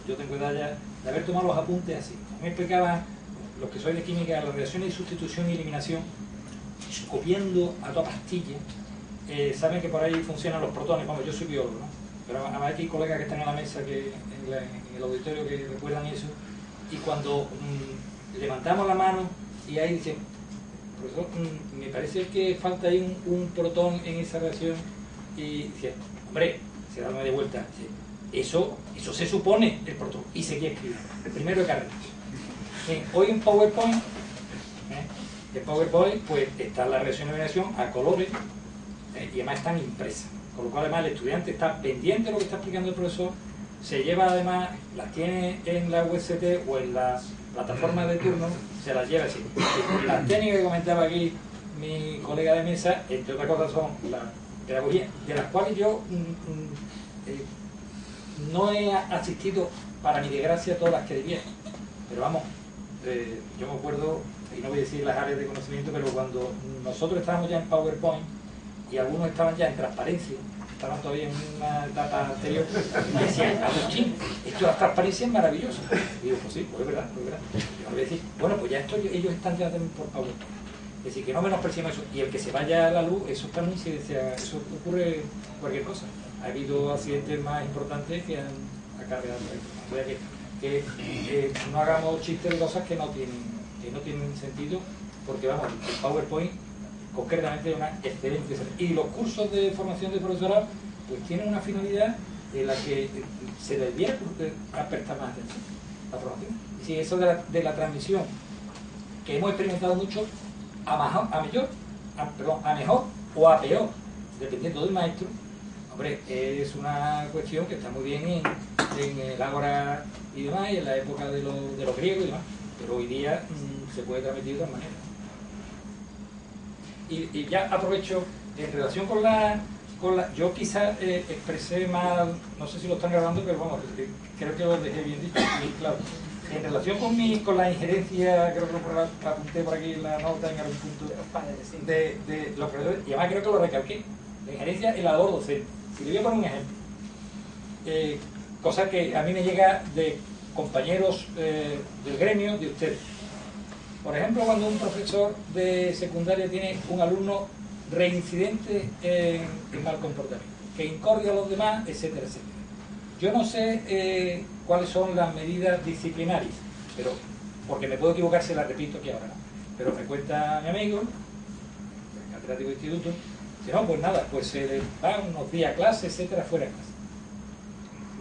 ya de haber tomado los apuntes así. Me explicaban los que sois de química las reacciones de sustitución y eliminación, copiando a toda pastilla. Saben que por ahí funcionan los protones, vamos, yo soy biólogo, ¿no? Pero además hay colegas que están en la mesa, en el auditorio, que recuerdan eso, y cuando levantamos la mano y ahí dicen, profesor, me parece que falta ahí un protón en esa reacción, y dice, hombre, se da media vuelta, eso se supone el protón, y seguía escribiendo, el primero de carrera. Hoy en PowerPoint, pues está la reacción de eliminación a colores, y además están impresas, con lo cual además el estudiante está pendiente de lo que está explicando el profesor, se lleva además, las tiene en la UST o en las plataformas de turno, se las lleva así. Las técnicas que comentaba aquí mi colega de mesa, entre otras cosas, son la pedagogía, de las cuales yo no he asistido, para mi desgracia, a todas las que debía. Pero vamos, yo me acuerdo, y no voy a decir las áreas de conocimiento, pero cuando nosotros estábamos ya en PowerPoint, y algunos estaban ya en transparencia, estaban todavía en una etapa anterior, y decían, Agustín, esto de la transparencia es maravilloso. Y digo, pues sí, pues es verdad, pues es verdad. Y yo voy a decir, bueno, pues ya ellos están ya también por PowerPoint. Es decir, que no menospreciemos eso. Y el que se vaya a la luz, eso está en incidencia, eso ocurre cualquier cosa. Ha habido accidentes más importantes que han acarreado. O sea que no hagamos chistes de cosas que no tienen sentido, porque vamos, el PowerPoint concretamente es una excelente. Y los cursos de formación de profesorado pues tienen una finalidad en la que se debiera prestar más atención a la formación. Y si eso de la transmisión, que hemos experimentado mucho, a mejor o a peor, dependiendo del maestro, hombre, es una cuestión que está muy bien en el ágora y demás, y en la época de los griegos y demás, pero hoy día se puede transmitir de otra manera. Y ya aprovecho, en relación con la yo quizás expresé mal, no sé si lo están grabando, pero vamos, creo que lo dejé bien dicho, bien claro. En relación con la injerencia, creo que lo apunté por aquí en la nota en algún punto, de los profesores, y además creo que lo recalqué, la injerencia en la labor docente. Si le voy a poner un ejemplo, cosa que a mí me llega de compañeros del gremio, de ustedes. Por ejemplo, cuando un profesor de secundaria tiene un alumno reincidente en mal comportamiento, que incordia a los demás, etcétera, etcétera. Yo no sé cuáles son las medidas disciplinarias, pero porque me puedo equivocar, se las repito aquí ahora, ¿no? Pero me cuenta mi amigo, el catedrático de instituto, dice, no, pues nada, pues se le van unos días a clase, etcétera, fuera de clase.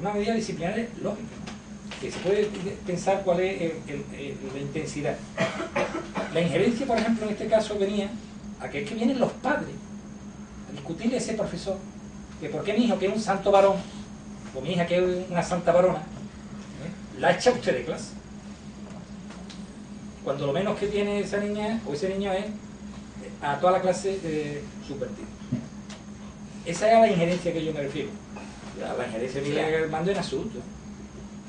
Una medida disciplinaria lógica, ¿no? Que se puede pensar cuál es la intensidad. La injerencia, por ejemplo, en este caso venía a que es que vienen los padres a discutirle a ese profesor que por qué mi hijo, que es un santo varón, o mi hija, que es una santa varona, la echa usted de clase. Cuando lo menos que tiene esa niña o ese niño es a toda la clase subvertida. Esa es a la injerencia que yo me refiero. A la injerencia que mando en absoluto.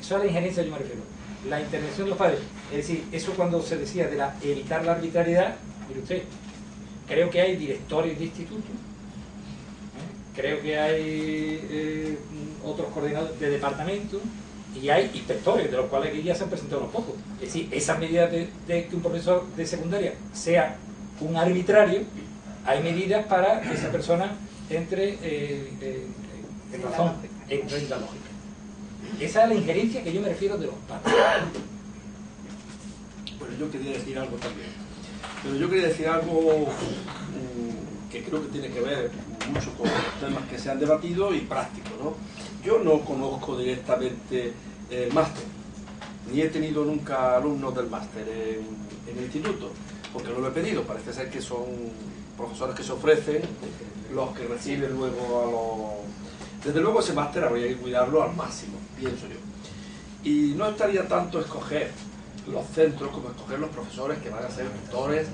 Eso es a la injerencia que yo me refiero. La intervención de los padres. Es decir, eso cuando se decía de evitar la arbitrariedad, mire usted, creo que hay directores de institutos, creo que hay otros coordinadores de departamentos y hay inspectores, de los cuales aquí ya se han presentado unos pocos. Es decir, esas medidas de que un profesor de secundaria sea un arbitrario, hay medidas para que esa persona entre en razón, entre en la lógica. Esa es la injerencia que yo me refiero de los padres. Bueno, yo quería decir algo también. Pero yo quería decir algo que creo que tiene que ver mucho con los temas que se han debatido y prácticos, ¿no? Yo no conozco directamente el máster, ni he tenido nunca alumnos del máster en el instituto, porque no lo he pedido. Parece ser que son profesores que se ofrecen, los que reciben luego a los... Desde luego ese máster habría que cuidarlo al máximo, pienso yo. Y no estaría tanto escoger los centros como escoger los profesores que van a ser tutores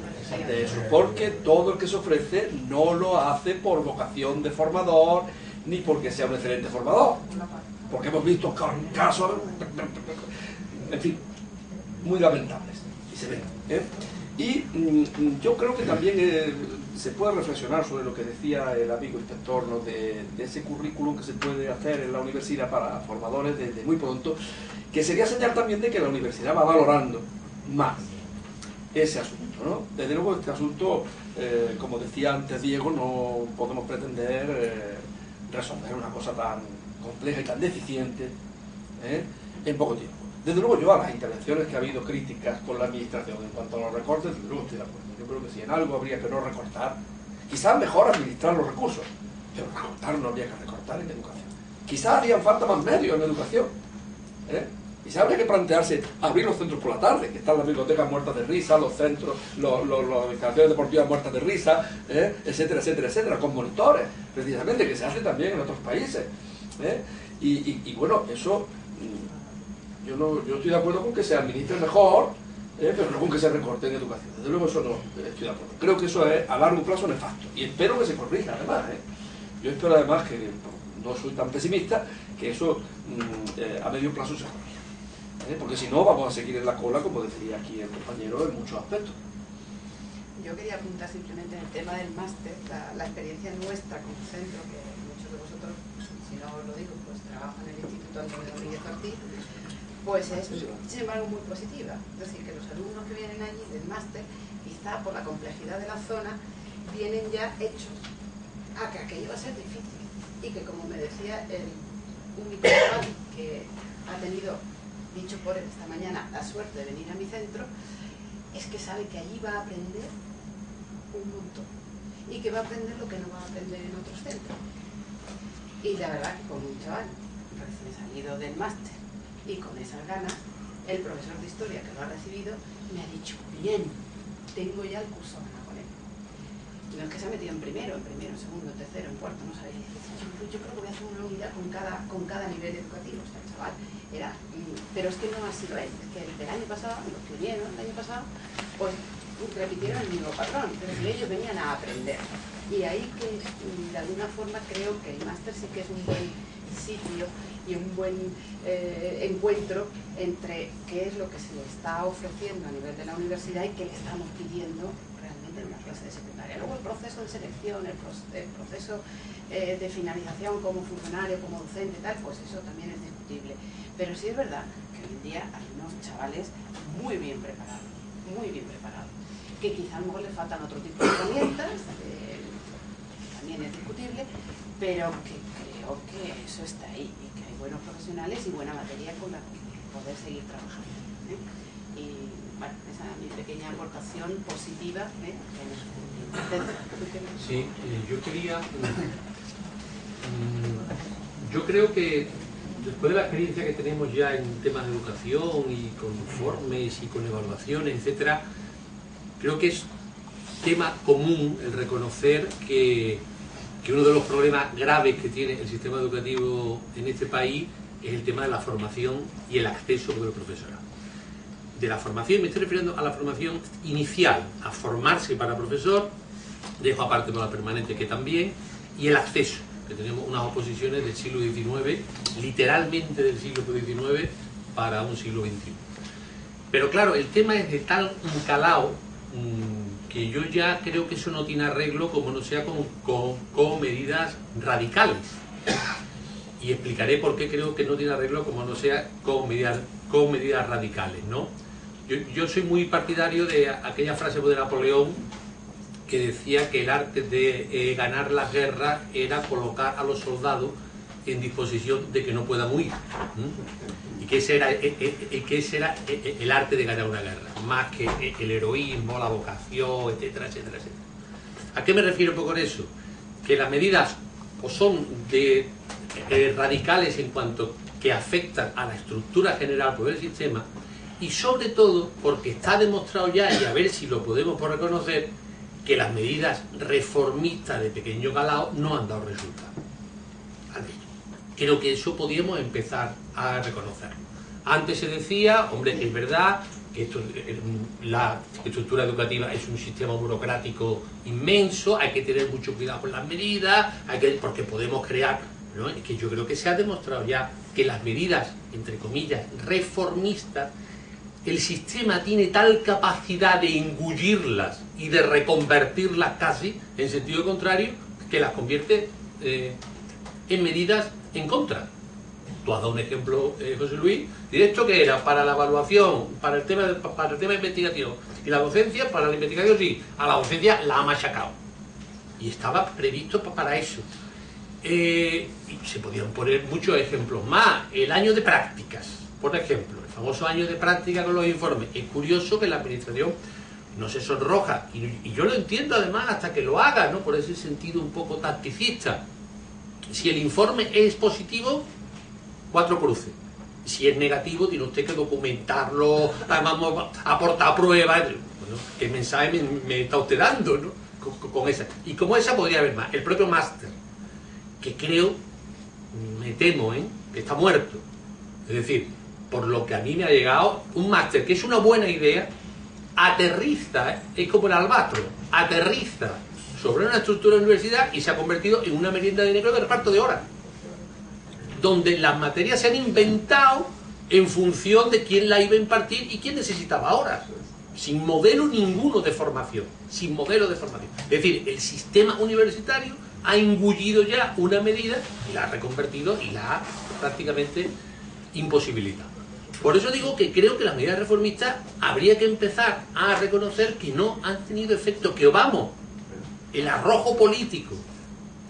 de eso, porque todo el que se ofrece no lo hace por vocación de formador ni porque sea un excelente formador, porque hemos visto casos, en fin, muy lamentables, y se ven, ¿eh? Y yo creo que también se puede reflexionar sobre lo que decía el amigo inspector, ¿no? de ese currículum que se puede hacer en la universidad para formadores desde muy pronto, que sería señal también de que la universidad va valorando más ese asunto, ¿no? Desde luego este asunto, como decía antes Diego, no podemos pretender resolver una cosa tan compleja y tan deficiente en poco tiempo. Desde luego yo a las intervenciones que ha habido críticas con la administración en cuanto a los recortes, desde luego estoy de acuerdo. Yo creo que si en algo habría que no recortar, quizás mejor administrar los recursos, pero recortar no habría que recortar en educación. Quizás harían falta más medios en educación, Quizás habría que plantearse abrir los centros por la tarde, que están las bibliotecas muertas de risa, los centros, las instalaciones deportivas muertas de risa, etcétera, etcétera, etcétera, con monitores, precisamente, que se hace también en otros países. Y bueno, eso, yo estoy de acuerdo con que se administre mejor, pero no con que se recorte en educación. Desde luego eso no estoy de acuerdo. Creo que eso es a largo plazo nefasto. Y espero que se corrija, además. Yo espero además que, no soy tan pesimista, que eso a medio plazo se corrija. Porque si no vamos a seguir en la cola, como decía aquí el compañero, en muchos aspectos. Yo quería apuntar simplemente en el tema del máster, la experiencia nuestra como centro, que muchos de vosotros, si no os lo digo, pues trabajan en el Instituto Antonio Domínguez Ortiz, pues es sin embargo muy positiva. Es decir, que los alumnos que vienen allí del máster, quizá por la complejidad de la zona, vienen ya hechos a que aquello va a ser difícil. Y que, como me decía el único chaval que ha tenido, dicho por él esta mañana, la suerte de venir a mi centro, es que sabe que allí va a aprender un montón y que va a aprender lo que no va a aprender en otros centros. Y la verdad que como un chaval recién salido del máster y con esas ganas, el profesor de historia que lo ha recibido me ha dicho, bien, tengo ya el curso ganado con él. No es que se ha metido en primero, segundo, tercero, en cuarto, no sabía. Yo creo que voy a hacer una unidad con cada nivel educativo. O sea, el chaval era, pero es que no ha sido él, es que el del año pasado, los que vinieron el año pasado, pues repitieron el mismo patrón, pero si ellos venían a aprender. Y ahí que de alguna forma creo que el máster sí que es un buen sitio y un buen encuentro entre qué es lo que se le está ofreciendo a nivel de la universidad y qué le estamos pidiendo realmente en una clase de secundaria. Luego el proceso de selección, el proceso de finalización como funcionario, como docente y tal, pues eso también es discutible. Pero sí es verdad que hoy en día hay unos chavales muy bien preparados, que quizá a lo mejor les faltan otro tipo de herramientas, también es discutible, pero que creo que eso está ahí y que hay buenos profesionales y buena materia con la que poder seguir trabajando. Y bueno, esa es mi pequeña aportación positiva. Sí, yo creo que después de la experiencia que tenemos ya en temas de educación y con informes y con evaluaciones, etcétera, creo que es tema común el reconocer que uno de los problemas graves que tiene el sistema educativo en este país es el tema de la formación y el acceso del profesorado. De la formación, me estoy refiriendo a la formación inicial, a formarse para profesor, dejo aparte para la permanente que también, y el acceso, que tenemos unas oposiciones del siglo XIX, literalmente del siglo XIX para un siglo XXI. Pero claro, el tema es de tal calado que yo ya creo que eso no tiene arreglo como no sea con medidas radicales. Y explicaré por qué creo que no tiene arreglo como no sea con medidas radicales, ¿no? Yo soy muy partidario de aquella frase de Napoleón que decía que el arte de ganar la guerra era colocar a los soldados en disposición de que no puedan huir. Y que ese era el arte de ganar una guerra, más que el heroísmo, la vocación, etcétera, etcétera, etcétera. ¿A qué me refiero un poco con eso? Que las medidas o son radicales en cuanto que afectan a la estructura general del sistema, y sobre todo porque está demostrado ya, y a ver si lo podemos por reconocer, que las medidas reformistas de pequeño calado no han dado resultado. Creo que eso podíamos empezar a reconocerlo. Antes se decía, hombre, es verdad que la estructura educativa es un sistema burocrático inmenso, hay que tener mucho cuidado con las medidas, porque podemos crear, ¿no? Es que yo creo que se ha demostrado ya que las medidas, entre comillas, reformistas, el sistema tiene tal capacidad de engullirlas y de reconvertirlas casi en sentido contrario, que las convierte en medidas en contra. Tú has dado un ejemplo, José Luis, directo, que era para la evaluación, para el tema de investigación y la docencia. Para la investigación sí, a la docencia la ha machacado y estaba previsto para eso. Y se podían poner muchos ejemplos más. El año de prácticas, por ejemplo, el famoso año de práctica con los informes. Es curioso que la administración no se sonroja, y yo lo entiendo además hasta que lo haga, ¿no? Por ese sentido un poco tacticista. Si el informe es positivo, 4 cruces. Si es negativo, tiene usted que documentarlo, además aportar pruebas. Bueno, ¿qué mensaje me está usted dando, ¿no? Con esa. Y como esa podría haber más. El propio máster, que creo, me temo, que está muerto. Es decir, por lo que a mí me ha llegado, un máster que es una buena idea, aterriza, es como el albatro, aterriza sobre una estructura de universidad y se ha convertido en una merienda de dinero de reparto de horas, donde las materias se han inventado en función de quién la iba a impartir y quién necesitaba horas, sin modelo ninguno de formación, sin modelo de formación. Es decir, el sistema universitario ha engullido ya una medida y la ha reconvertido y la ha prácticamente imposibilitado. Por eso digo que creo que las medidas reformistas habría que empezar a reconocer que no han tenido efecto, que vamos, el arrojo político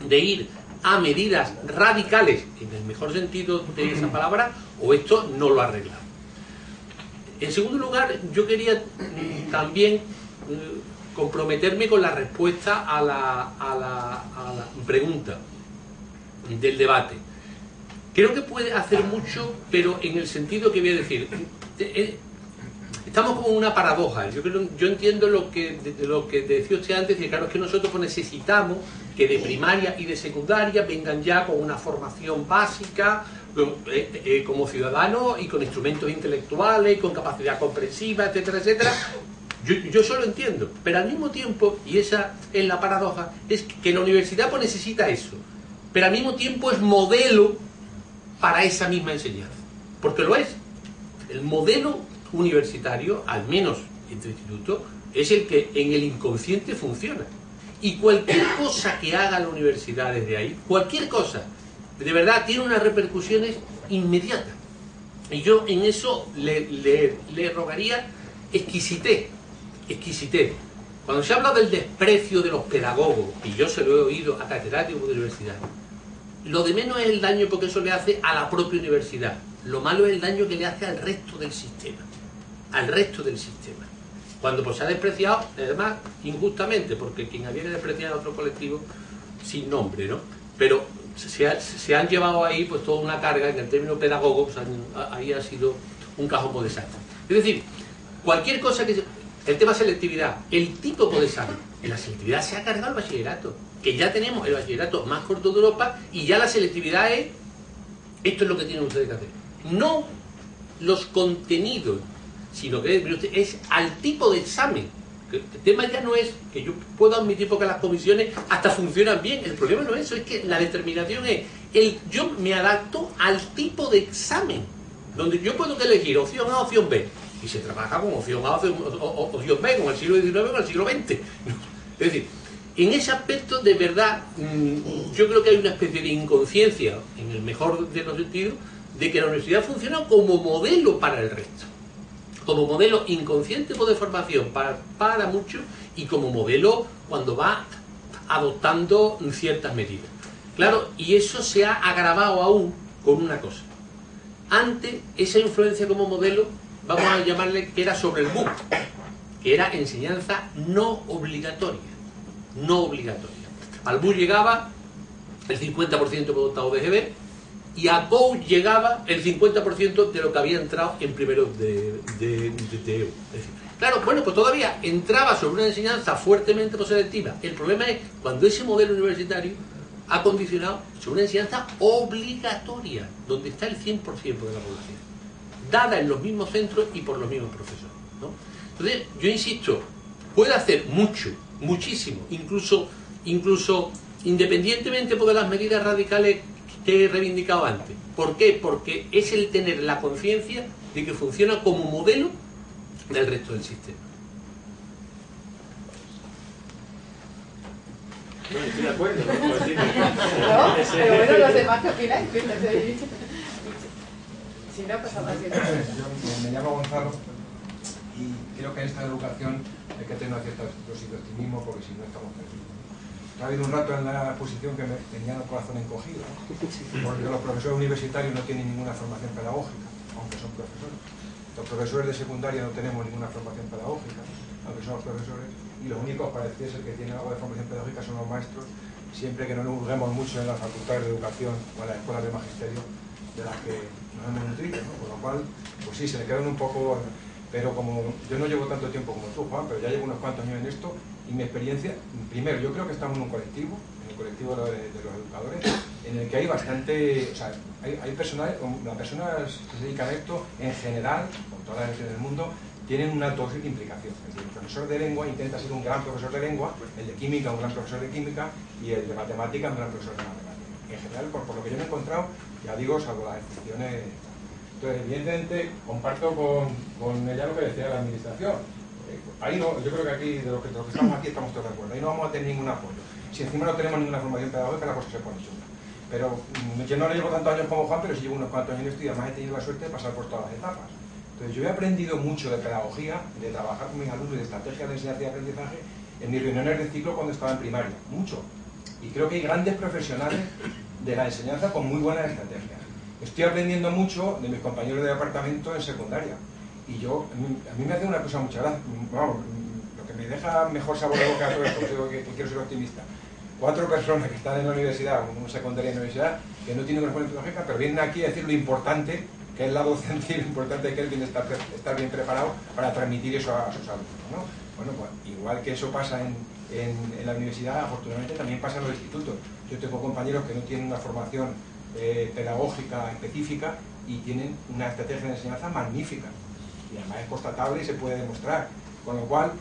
de ir a medidas radicales, en el mejor sentido de esa palabra, o esto no lo ha arreglado. En segundo lugar, yo quería también comprometerme con la respuesta a la pregunta del debate. Creo que puede hacer mucho, pero en el sentido que voy a decir, estamos como en una paradoja. Yo entiendo lo que decía usted antes, y claro, es que nosotros pues necesitamos que de primaria y de secundaria vengan ya con una formación básica, como ciudadanos y con instrumentos intelectuales, con capacidad comprensiva, etcétera, etcétera. Yo eso lo entiendo, pero al mismo tiempo, y esa es la paradoja, es que la universidad pues necesita eso, pero al mismo tiempo es modelo para esa misma enseñanza, porque lo es. El modelo universitario, al menos entre institutos, es el que en el inconsciente funciona, y cualquier cosa que haga la universidad desde ahí, cualquier cosa, de verdad tiene unas repercusiones inmediatas, y yo en eso le rogaría exquisitez. Cuando se habla del desprecio de los pedagogos, y yo se lo he oído a catedráticos de universidad, lo de menos es el daño, porque eso le hace a la propia universidad. Lo malo es el daño que le hace al resto del sistema. Al resto del sistema. Cuando pues se ha despreciado, además, injustamente, porque quien había que despreciar a otro colectivo, sin nombre, ¿no? Pero se han llevado ahí pues toda una carga, en el término pedagogo, pues, ahí ha sido un cajón de desastre. Es decir, cualquier cosa que... El tema selectividad, el tipo de examen. En la selectividad se ha cargado el bachillerato, que ya tenemos el bachillerato más corto de Europa, y ya la selectividad es, esto es lo que tienen ustedes que hacer. No los contenidos, sino que es al tipo de examen. El tema ya no es que yo puedo admitir porque las comisiones hasta funcionan bien. El problema no es eso, es que la determinación es, yo me adapto al tipo de examen, donde yo puedo elegir opción A, opción B. Y se trabaja con opción A, opción B, con el siglo XIX o con el siglo XX. Es decir, en ese aspecto, de verdad, yo creo que hay una especie de inconsciencia, en el mejor de los sentidos, de que la universidad funciona como modelo para el resto. Como modelo inconsciente de formación para muchos, y como modelo cuando va adoptando ciertas medidas. Claro, y eso se ha agravado aún con una cosa. Antes, esa influencia como modelo, vamos a llamarle que era sobre el BUC, que era enseñanza no obligatoria. No obligatoria. Al BUC llegaba el 50% por octavo de GB, y a COU llegaba el 50% de lo que había entrado en primero de EU. Claro, bueno, pues todavía entraba sobre una enseñanza fuertemente selectiva. El problema es cuando ese modelo universitario ha condicionado sobre una enseñanza obligatoria, donde está el 100% de la población, dada en los mismos centros y por los mismos profesores, ¿no? Entonces, yo insisto, puede hacer mucho, muchísimo, incluso independientemente de las medidas radicales que he reivindicado antes. ¿Por qué? Porque es el tener la conciencia de que funciona como modelo del resto del sistema. Bueno, estoy de acuerdo, ¿no? Pues sí. ¿No? Pero bueno, los demás que opináis, si no, pues ahora sí. Yo me llamo Gonzalo y creo que en esta educación hay que tener una cierta dosis de optimismo porque si no estamos perdidos. Ha habido un rato en la exposición que me tenía el corazón encogido, ¿no? Porque los profesores universitarios no tienen ninguna formación pedagógica, aunque son profesores. Los profesores de secundaria no tenemos ninguna formación pedagógica, aunque somos profesores, y los únicos parece ser que tienen algo de formación pedagógica son los maestros, siempre que no nos hurguemos mucho en las facultades de educación o en las escuelas de magisterio de las que nos hemos nutrido, ¿no? Con lo cual, pues sí, se le quedan un poco... Pero como yo no llevo tanto tiempo como tú, Juan, pero ya llevo unos cuantos años en esto, y mi experiencia, primero, yo creo que estamos en un colectivo, en el colectivo de los educadores, en el que hay bastante, o sea, hay personas, las personas que se dedican a esto, en general, con todas las naciones del mundo, tienen una alta dosis de implicación. Es decir, el profesor de lengua intenta ser un gran profesor de lengua, el de química un gran profesor de química, y el de matemática un gran profesor de matemática. En general, por lo que yo me he encontrado, ya digo, salvo las excepciones. Entonces, evidentemente, comparto con ella lo que decía la administración. Ahí no, yo creo que aquí, de los que estamos aquí, estamos todos de acuerdo. Ahí no vamos a tener ningún apoyo. Si encima no tenemos ninguna formación pedagógica, la cosa se pone chunga. Pero yo no llevo tantos años como Juan, pero sí llevo unos cuantos años en esto y además he tenido la suerte de pasar por todas las etapas. Entonces, yo he aprendido mucho de pedagogía, de trabajar con mis alumnos y de estrategias de enseñanza y aprendizaje en mis reuniones de ciclo cuando estaba en primaria. Mucho. Y creo que hay grandes profesionales de la enseñanza con muy buenas estrategias. Estoy aprendiendo mucho de mis compañeros de departamento en secundaria. Y a mí me hace una cosa mucha gracia, vamos, lo que me deja mejor sabor de boca todo esto, digo que quiero ser optimista. 4 personas que están en la universidad, una secundaria en la universidad, que no tienen una formación pedagógica, pero vienen aquí a decir lo importante que es la docencia y lo importante que es estar bien preparado para transmitir eso a sus alumnos, ¿no? Bueno, pues igual que eso pasa en la universidad, afortunadamente también pasa en los institutos. Yo tengo compañeros que no tienen una formación pedagógica específica y tienen una estrategia de enseñanza magnífica y además es constatable y se puede demostrar, con lo cual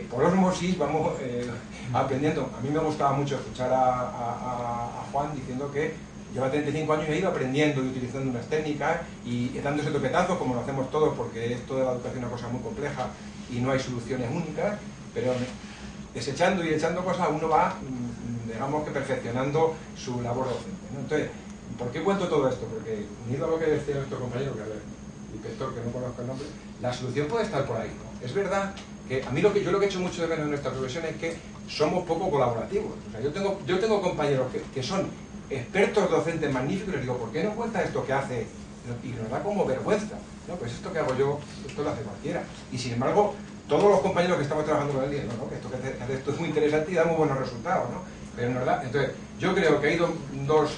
por osmosis vamos aprendiendo. A mí me gustaba mucho escuchar a Juan diciendo que lleva 35 años y ha ido aprendiendo y utilizando unas técnicas y dándose topetazos como lo hacemos todos, porque esto de la educación es una cosa muy compleja y no hay soluciones únicas, pero desechando y echando cosas uno va, digamos que perfeccionando su labor docente, ¿no? Entonces, ¿por qué cuento todo esto? Porque, unido a lo que decía nuestro compañero, que inspector, que no conozco el nombre, la solución puede estar por ahí, ¿no? Es verdad que a mí yo lo que he hecho mucho de menos en nuestra profesión es que somos poco colaborativos. O sea, yo tengo compañeros que son expertos docentes magníficos y les digo, ¿por qué no cuenta esto que hace? Y nos da como vergüenza. No, pues esto que hago yo, esto lo hace cualquiera. Y sin embargo, todos los compañeros que estamos trabajando con él dicen, no, que esto es muy interesante y da muy buenos resultados, ¿no? Pero en verdad, entonces, yo creo que hay dos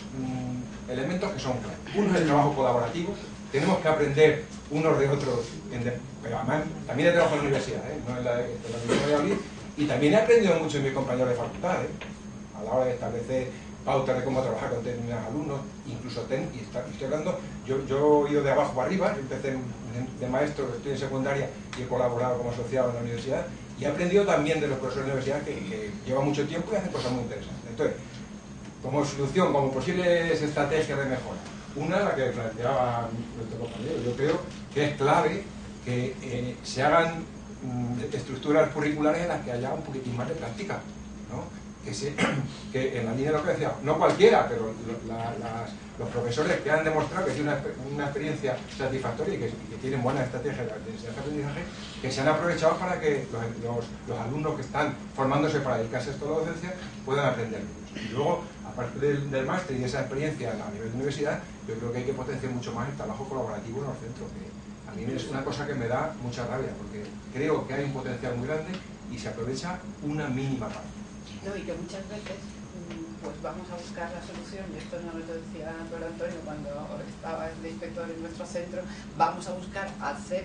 elementos que son claros. Uno es el trabajo colaborativo. Tenemos que aprender unos de otros, pero además también he trabajado en la universidad, no en la Universidad de Valladolid, y también he aprendido mucho de mis compañeros de facultad, a la hora de establecer pautas de cómo trabajar con determinados alumnos, incluso y estoy hablando, yo he ido de abajo para arriba, yo empecé de maestro, estoy en secundaria y he colaborado como asociado en la universidad, y he aprendido también de los profesores de la universidad que llevan mucho tiempo y hacen cosas muy interesantes. Entonces, como solución, como posibles estrategias de mejora, una, la que planteaba nuestro compañero, yo creo que es clave que se hagan estructuras curriculares en las que haya un poquitín más de práctica, ¿no? Que en la línea de lo que decía, no cualquiera, pero los profesores que han demostrado que tienen una experiencia satisfactoria y que tienen buenas estrategias de aprendizaje, que se han aprovechado para que los alumnos que están formándose para dedicarse a esto de la docencia puedan aprender. Y luego, aparte del máster y de esa experiencia a nivel de universidad, yo creo que hay que potenciar mucho más el trabajo colaborativo en los centros, que a mí es una cosa que me da mucha rabia, porque creo que hay un potencial muy grande y se aprovecha una mínima parte. No, y que muchas veces pues vamos a buscar la solución, y esto no lo decía Don Antonio cuando estaba de inspector en nuestro centro, vamos a buscar hacer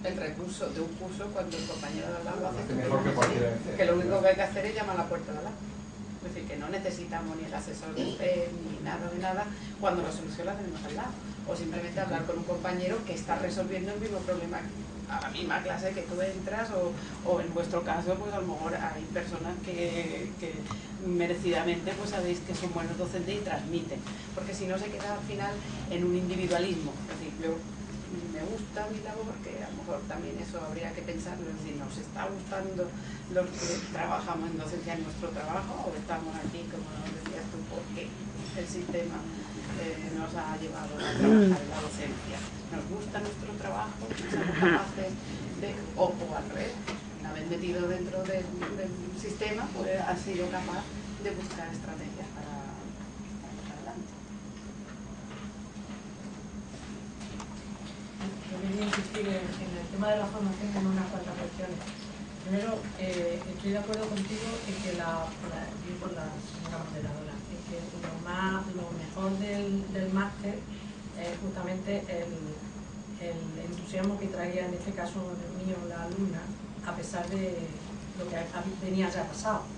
el recurso de un curso cuando el compañero de al lado lo hace mejor que lo único que hay que hacer es llamar a la puerta de al lado. Es decir, que no necesitamos ni el asesor de usted ni nada de nada cuando la solución la tenemos al lado, o simplemente hablar con un compañero que está resolviendo el mismo problema a la misma clase que tú entras, o en vuestro caso pues a lo mejor hay personas que merecidamente pues sabéis que son buenos docentes y transmiten, porque si no se queda al final en un individualismo. Es decir, yo me gusta mi labor, que a lo mejor también eso habría que pensarlo, si nos está gustando los que trabajamos en docencia en nuestro trabajo, o estamos aquí, como decías tú, porque el sistema nos ha llevado a trabajar en la docencia. Nos gusta nuestro trabajo, somos capaces de, o al revés, una vez metido dentro del sistema, pues ha sido capaz de buscar estrategias para ir adelante. Yo quería insistir en el tema de la formación en unas cuantas cuestiones. Primero, estoy de acuerdo contigo en que digo la señora moderadora, en que lo mejor del máster es justamente el entusiasmo que traía, en este caso el mío, la alumna, a pesar de lo que venía ya pasado.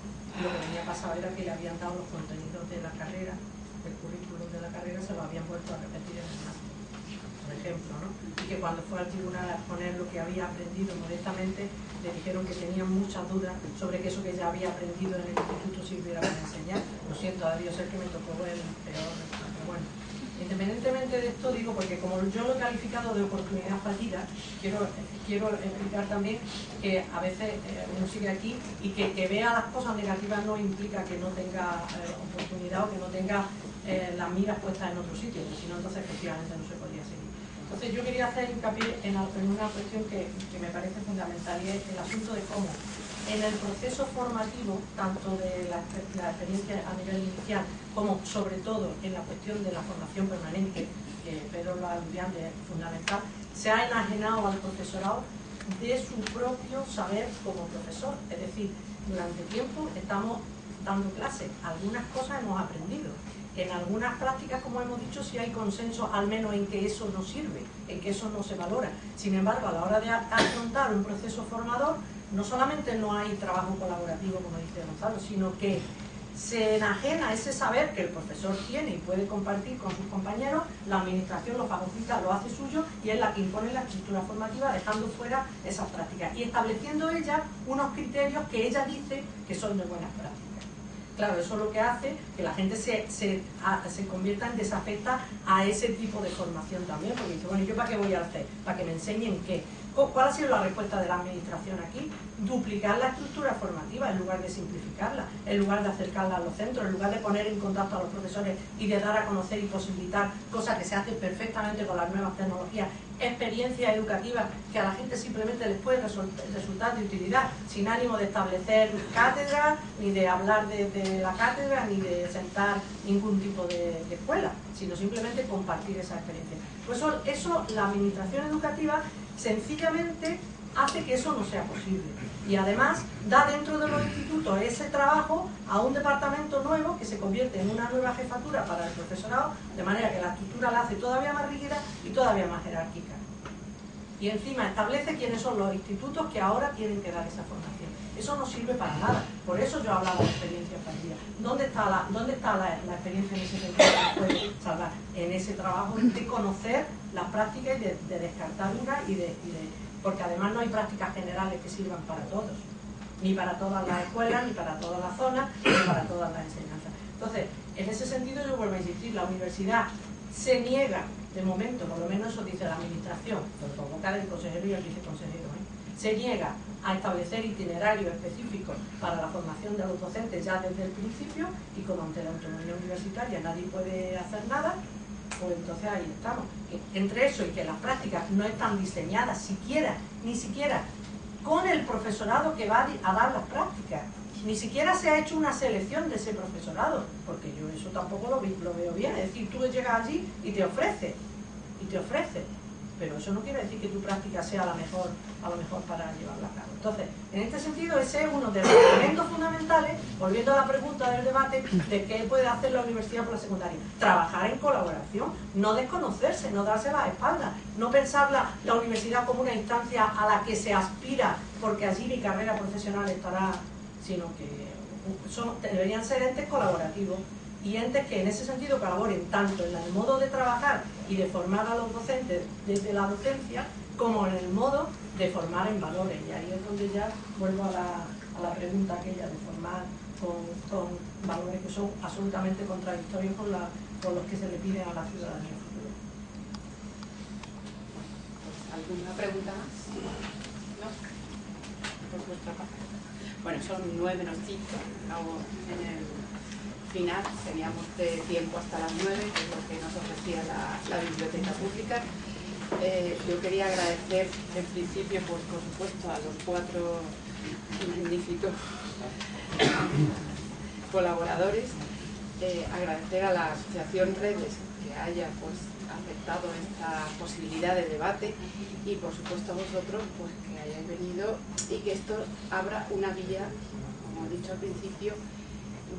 Lo que venía pasado era que le habían dado los contenidos de la carrera, el currículum de la carrera, se lo habían vuelto a repetir en el máster, por ejemplo, ¿no? Y que cuando fue al tribunal a exponer lo que había aprendido modestamente, le dijeron que tenían muchas dudas sobre que eso que ya había aprendido en el instituto sirviera para enseñar. Lo siento, ha debido ser que me tocó el peor, pero bueno. Independientemente de esto, digo, porque como yo lo he calificado de oportunidad fallida, quiero explicar también que a veces uno sigue aquí y que vea las cosas negativas no implica que no tenga oportunidad o que no tenga las miras puestas en otro sitio, porque si no, entonces efectivamente no se podría seguir. Entonces yo quería hacer hincapié en una cuestión que me parece fundamental, y es el asunto de cómo en el proceso formativo, tanto de la experiencia a nivel inicial, como sobre todo en la cuestión de la formación permanente, que Pedro lo aludía, es fundamental, se ha enajenado al profesorado de su propio saber como profesor. Es decir, durante tiempo estamos dando clases, algunas cosas hemos aprendido. En algunas prácticas, como hemos dicho, sí hay consenso, al menos en que eso no sirve, en que eso no se valora. Sin embargo, a la hora de afrontar un proceso formador, no solamente no hay trabajo colaborativo, como dice Gonzalo, sino que se enajena ese saber que el profesor tiene y puede compartir con sus compañeros, la administración lo fagocita, lo hace suyo y es la que impone la estructura formativa, dejando fuera esas prácticas y estableciendo ella unos criterios que ella dice que son de buenas prácticas. Claro, eso es lo que hace que la gente se convierta en desafecta a ese tipo de formación también, porque dice, bueno, ¿y yo para qué voy a hacer? ¿Para que me enseñen qué? ¿Cuál ha sido la respuesta de la administración aquí? Duplicar la estructura formativa en lugar de simplificarla, en lugar de acercarla a los centros, en lugar de poner en contacto a los profesores y de dar a conocer y posibilitar cosas que se hacen perfectamente con las nuevas tecnologías, experiencias educativas que a la gente simplemente les puede resultar de utilidad, sin ánimo de establecer cátedras, ni de hablar de la cátedra, ni de sentar ningún tipo de escuela, sino simplemente compartir esa experiencia. Pues eso la administración educativa sencillamente hace que eso no sea posible. Y además da dentro de los institutos ese trabajo a un departamento nuevo que se convierte en una nueva jefatura para el profesorado, de manera que la estructura la hace todavía más rígida y todavía más jerárquica. Y encima establece quiénes son los institutos que ahora tienen que dar esa formación. Eso no sirve para nada. Por eso yo hablaba de experiencia fallida. ¿Dónde está la experiencia en ese sentido que puede salvar? En ese trabajo de conocer las prácticas y de descartar una porque además no hay prácticas generales que sirvan para todos, ni para todas las escuelas, ni para todas las zonas, ni para todas las enseñanzas. Entonces, en ese sentido yo vuelvo a insistir, la universidad se niega, de momento, por lo menos eso dice la administración, por boca del consejero y el viceconsejero, se niega a establecer itinerarios específicos para la formación de los docentes ya desde el principio, y como ante la autonomía universitaria nadie puede hacer nada, pues entonces ahí estamos. Entre eso y que las prácticas no están diseñadas ni siquiera con el profesorado que va a dar las prácticas, ni siquiera se ha hecho una selección de ese profesorado, porque yo eso tampoco lo veo bien. Es decir, tú llegas allí y te ofreces, pero eso no quiere decir que tu práctica sea a lo mejor para llevarla a cabo. Entonces, en este sentido, ese es uno de los elementos fundamentales, volviendo a la pregunta del debate, de qué puede hacer la universidad por la secundaria. Trabajar en colaboración, no desconocerse, no darse las espaldas, no pensar la universidad como una instancia a la que se aspira, porque allí mi carrera profesional estará, sino que deberían ser entes colaborativos, y entes que en ese sentido colaboren tanto en el modo de trabajar y de formar a los docentes desde la docencia, como en el modo de formar en valores. Y ahí es donde ya vuelvo a la pregunta aquella de formar con valores que son absolutamente contradictorios con los que se le piden a la ciudadanía futura. ¿Alguna pregunta más? ¿No? Por vuestra parte. Bueno, son 9 menos 5, acabo en el final, teníamos de tiempo hasta las 9, que es lo que nos ofrecía la biblioteca pública. Yo quería agradecer en principio, pues por supuesto, a los 4 magníficos colaboradores, agradecer a la Asociación Redes que haya pues aceptado esta posibilidad de debate y por supuesto a vosotros pues que hayáis venido y que esto abra una vía, como he dicho al principio,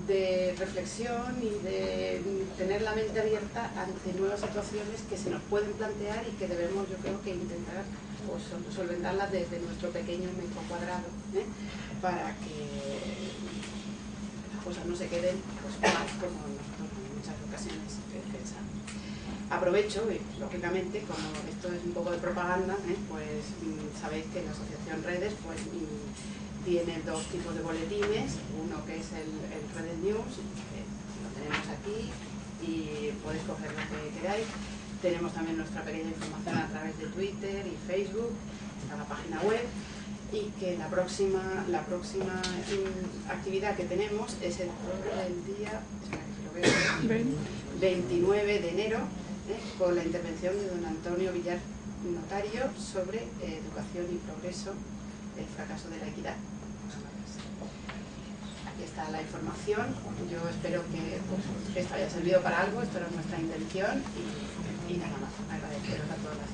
de reflexión y de tener la mente abierta ante nuevas situaciones que se nos pueden plantear y que debemos, yo creo, que intentar pues, solventarlas desde nuestro pequeño metro cuadrado, para que las cosas no se queden pues, más como nosotros en muchas ocasiones pensamos. Aprovecho, y lógicamente, como esto es un poco de propaganda, pues sabéis que la Asociación Redes pues, tiene 2 tipos de boletines, uno que es el Redes News, que lo tenemos aquí y podéis coger lo que queráis. Tenemos también nuestra pequeña información a través de Twitter y Facebook, está la página web, y que la próxima actividad que tenemos es el día 29 de enero, con la intervención de don Antonio Villar, notario, sobre educación y progreso, el fracaso de la equidad. Aquí está la información. Yo espero que pues, esto haya servido para algo, esto era nuestra intención y nada más. Agradeceros a todas las